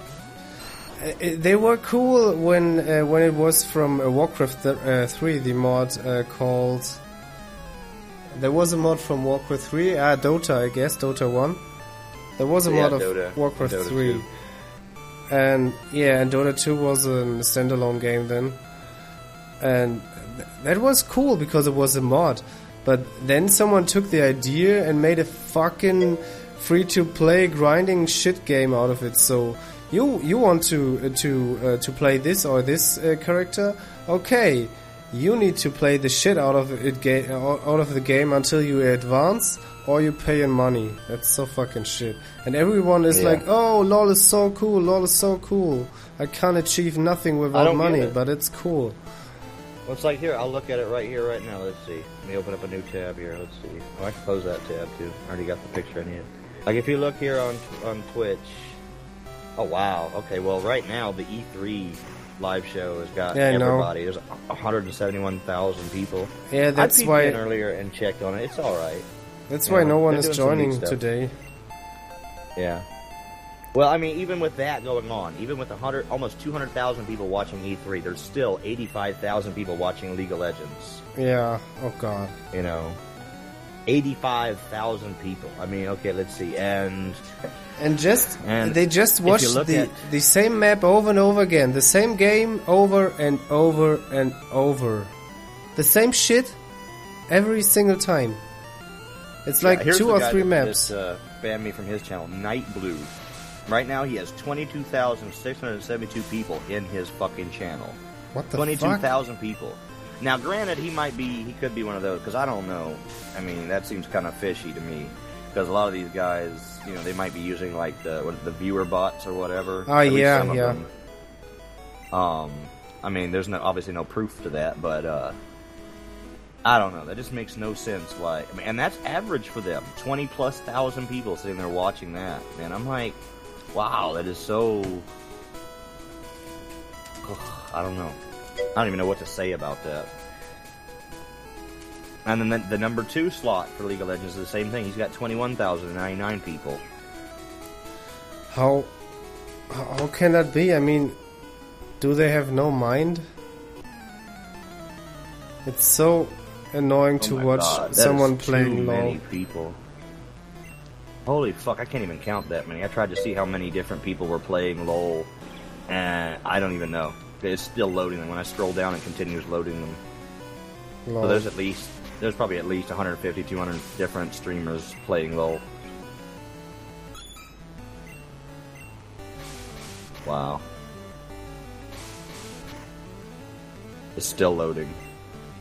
They were cool when it was from Warcraft 3, the mod called... There was a mod from Warcraft 3, Dota, I guess, Dota 1. There was a mod of Dota, Warcraft Dota 3. 2. And Dota 2 was a standalone game then. And that was cool because it was a mod. But then someone took the idea and made a fucking free-to-play grinding shit game out of it. So you want to play this or this character? Okay, you need to play the shit out of the game until you advance, or you pay in money. That's so fucking shit. And everyone is like, oh, LOL is so cool, LOL is so cool. I can't achieve nothing without money, but it's cool. Well, it's like, here, I'll look at it right here, right now. Let's see. Let me open up a new tab here. Let's see. Oh, I can close that tab, too. I already got the picture I need. Like, if you look here on Twitch... Oh, wow. Okay, well, right now, the E3 live show has got everybody. There's 171,000 people. Yeah, that's why... I peeked in earlier and checked on it. It's alright. That's why no one is joining today. Yeah. Well, I mean, even with that going on, even with almost 200,000 people watching E3, there's still 85,000 people watching League of Legends. Yeah. Oh, God. You know, 85,000 people. I mean, okay, let's see. And they just watched the same map over and over again. The same game over and over and over. The same shit every single time. It's like 2 or 3 maps. Just banned me from his channel, Night Blue. Right now, he has 22,672 people in his fucking channel. What the 22,000 people. Now, granted, he could be one of those, because I don't know. I mean, that seems kind of fishy to me. Because a lot of these guys, you know, they might be using, like, the viewer bots or whatever. Oh, yeah. I mean, there's obviously no proof to that, but, I don't know. That just makes no sense. Why? I mean, and that's average for them. 20,000+ people sitting there watching that. Man, I'm like, wow, that is so... I don't know. I don't even know what to say about that. And then the number 2 slot for League of Legends is the same thing. He's got 21,099 people. How can that be? I mean, do they have no mind? It's so annoying to watch someone playing LOL. Many people. Holy fuck, I can't even count that many. I tried to see how many different people were playing LOL, and I don't even know. It's still loading them. When I scroll down, it continues loading them. LOL. So there's probably at least 150, 200 different streamers playing LOL. Wow. It's still loading.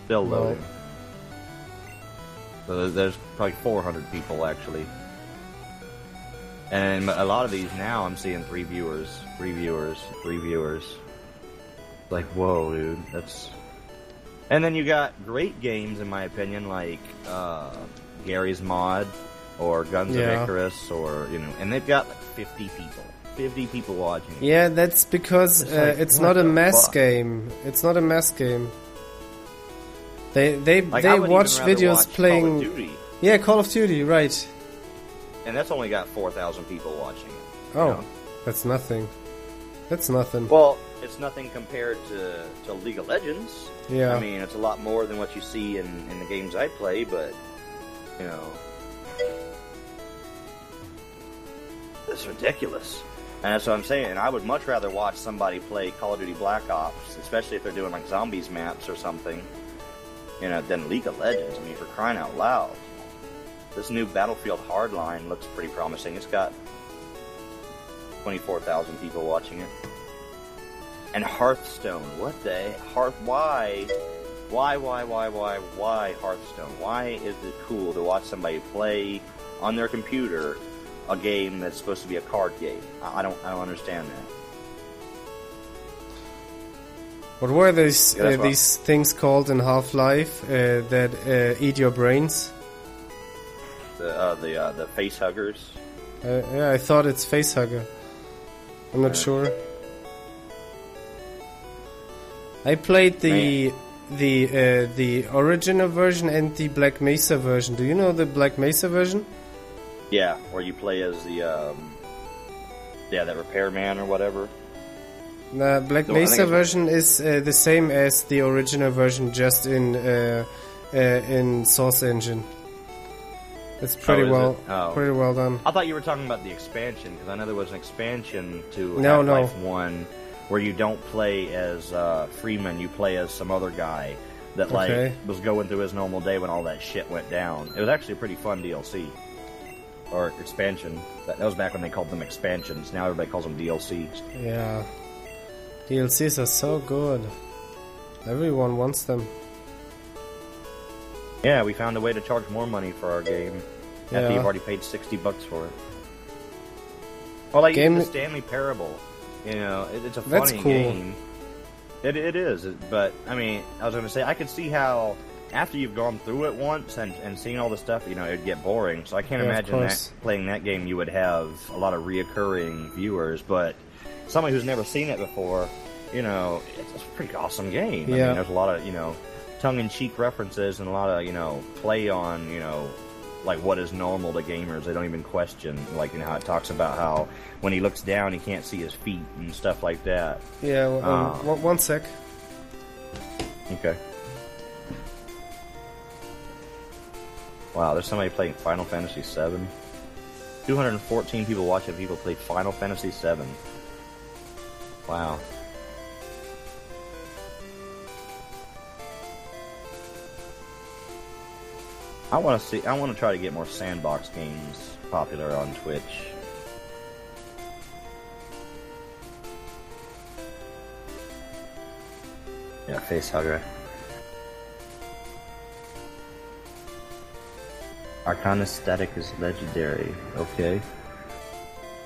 Still loading. So there's probably 400 people, actually. And a lot of these now, I'm seeing 3 viewers. Like, whoa, dude, that's... And then you got great games, in my opinion, like Gary's Mod, or Guns of Icarus, or, you know, and they've got like 50 people. 50 people watching. Yeah, that's because it's not a mass game. It's not a mass game. They watch videos playing... Call of Duty. Yeah, Call of Duty, right. and that's only got 4,000 people watching it. Oh, You know? that's nothing. That's nothing. Well, it's nothing compared to League of Legends. Yeah. I mean, it's a lot more than what you see in the games I play, but, you know, it's ridiculous. And that's what I'm saying. I would much rather watch somebody play Call of Duty Black Ops, especially if they're doing like zombies maps or something, you know, than League of Legends. I mean, for crying out loud. This new Battlefield Hardline looks pretty promising. It's got 24,000 people watching it. And Hearthstone, what the why Hearthstone? Why is it cool to watch somebody play on their computer a game that's supposed to be a card game? I don't understand that. What were these things called in Half-Life that eat your brains? The face huggers. Yeah, I thought it's facehugger. I'm not sure. I played the original version and the Black Mesa version. Do you know the Black Mesa version? Yeah, where you play as the that repairman or whatever. The Black Mesa version is the same as the original version, just in Source Engine. It's pretty pretty well done. I thought you were talking about the expansion, because I know there was an expansion to No. Half-Life 1 where you don't play as Freeman, you play as some other guy that was going through his normal day when all that shit went down. It was actually a pretty fun DLC. Or expansion. That was back when they called them expansions. Now everybody calls them DLCs. Yeah. DLCs are so good. Everyone wants them. Yeah, we found a way to charge more money for our game. After you've already paid $60 for it. Well, like the Stanley Parable. You know, it's a funny game. It is, but I mean, I was going to say, I could see how after you've gone through it once and seen all the stuff, you know, it'd get boring. So I can't imagine that playing that game you would have a lot of reoccurring viewers. But somebody who's never seen it before, you know, it's a pretty awesome game. I mean, there's a lot of, you know, tongue-in-cheek references and a lot of, you know, play on, you know, like what is normal to gamers. They don't even question, like, you know, how it talks about how when he looks down he can't see his feet and stuff like that. Yeah, one sec. Okay. Wow, there's somebody playing Final Fantasy VII. 214 people watching people play Final Fantasy VII. Wow. I want to try to get more sandbox games popular on Twitch. Yeah, facehugger. Arcana Static is legendary. Okay.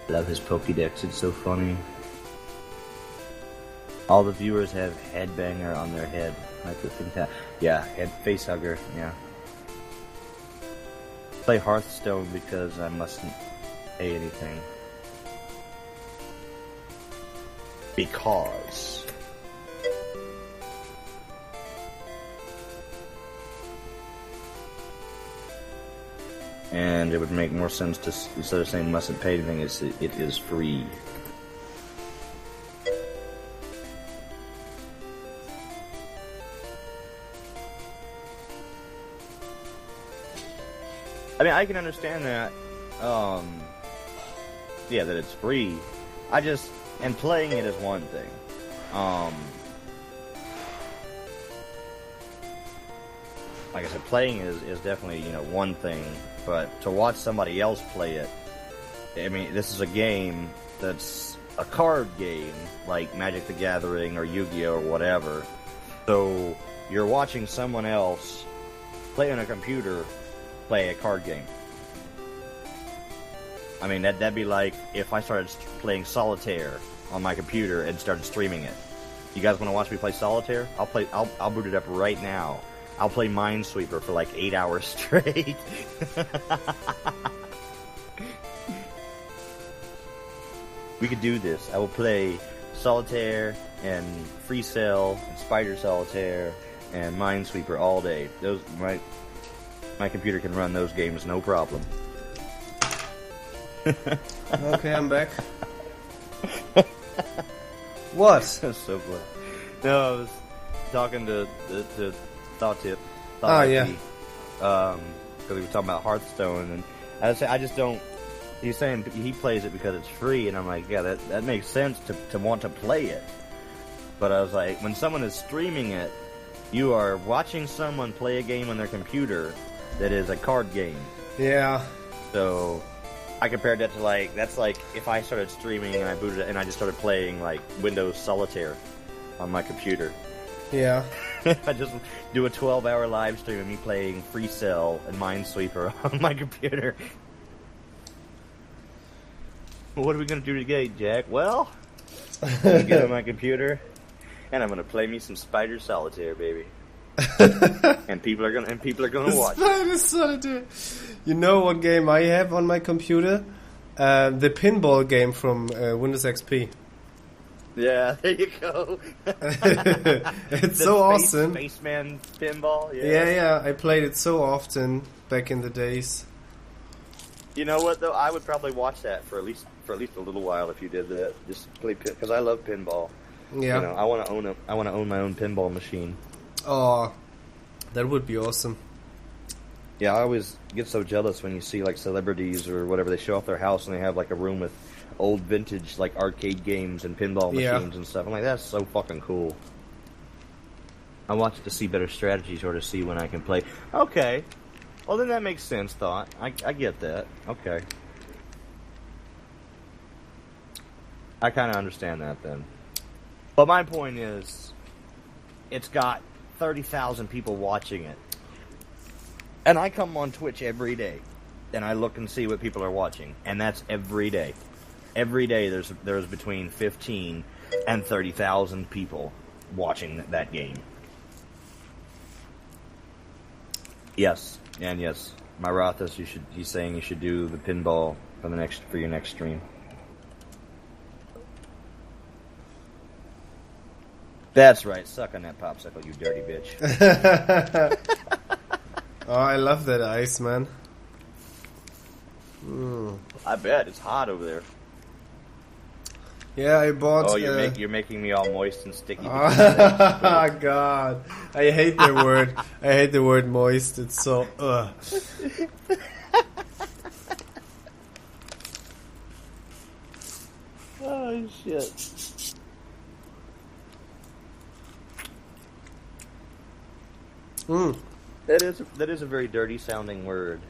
Love his Pokédex, it's so funny. All the viewers have headbanger on their head. Like the facehugger, yeah. Play Hearthstone because I mustn't pay anything. Because. And it would make more sense to, instead of saying mustn't pay anything, it is free. I mean, I can understand that, that it's free. And playing it is one thing. Like I said, playing is definitely, you know, one thing, but to watch somebody else play it, I mean, this is a game that's a card game, like Magic the Gathering or Yu-Gi-Oh! Or whatever. So, you're watching someone else play on a computer play a card game. I mean, that'd be like if I started playing solitaire on my computer and started streaming it. You guys want to watch me play solitaire? I'll boot it up right now. I'll play Minesweeper for like 8 hours straight. We could do this. I will play Solitaire and Free Cell and Spider Solitaire and Minesweeper all day. My computer can run those games no problem. Okay, I'm back. What? That's so funny. No, I was talking to Thought Tip. Yeah. Because we were talking about Hearthstone, and I just don't. He's saying he plays it because it's free, and I'm like, yeah, that makes sense to want to play it. But I was like, when someone is streaming it, you are watching someone play a game on their computer that is a card game. Yeah. So I compared that to that's like if I started streaming and I booted it and I just started playing like Windows Solitaire on my computer. Yeah. I just do a 12-hour live stream of me playing Free Cell and Minesweeper on my computer. What are we gonna do today, Jack? Well, I'm gonna get on my computer and I'm gonna play me some Spider Solitaire, baby. and people are gonna watch. Spider Solitaire. You know what game I have on my computer? The pinball game from Windows XP. Yeah, there you go. It's so awesome. Spaceman pinball. Yeah. I played it so often back in the days. You know what though? I would probably watch that for at least a little while if you did that. Just play because I love pinball. Yeah. You know, I want to own my own pinball machine. Oh, that would be awesome. Yeah, I always get so jealous when you see like celebrities or whatever, they show off their house and they have like a room with old vintage like arcade games and pinball machines and stuff. I'm like, that's so fucking cool. I want to see better strategies or to see when I can play. Okay. Well, then that makes sense, Thought. I get that. Okay. I kind of understand that then. But my point is, it's got 30,000 people watching it. And I come on Twitch every day, and I look and see what people are watching. And that's every day. Every day there's between 15 and 30,000 people watching that game. Yes. And yes, my Rothas, he's saying you should do the pinball for your next stream. That's right, suck on that popsicle, you dirty bitch. Oh, I love that ice, man. I bet it's hot over there. Yeah, I bought. Oh, you're making me all moist and sticky. Oh God, I hate the word. I hate the word moist. It's so. Oh shit. That is a very dirty sounding word.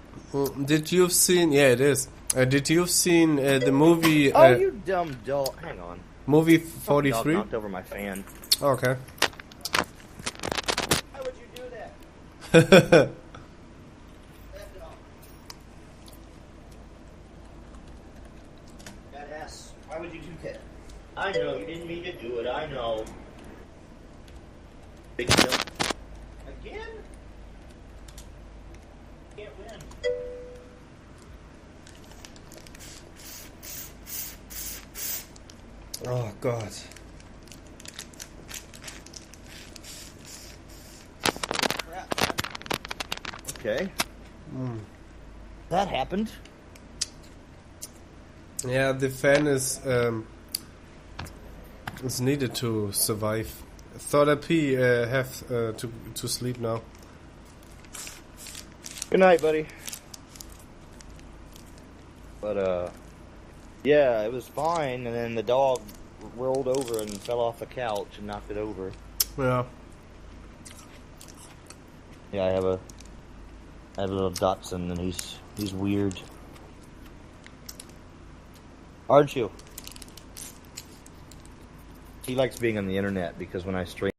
Did you have seen? Yeah, it is. Did you have seen the movie? Oh, you dumb doll! Hang on. Movie 43. Knocked over my fan. Okay. Why would you do that? That ass. Why would you do that? I know you didn't mean to do it. I know. Big deal. Again? Can't win. Oh God. Okay. That happened. Yeah, the fan is needed to survive. Thought I have to sleep now. Good night, buddy. But yeah, it was fine, and then the dog rolled over and fell off the couch and knocked it over. Yeah. Yeah, I have a little Dachshund, and he's weird. Aren't you? He likes being on the internet because when I stream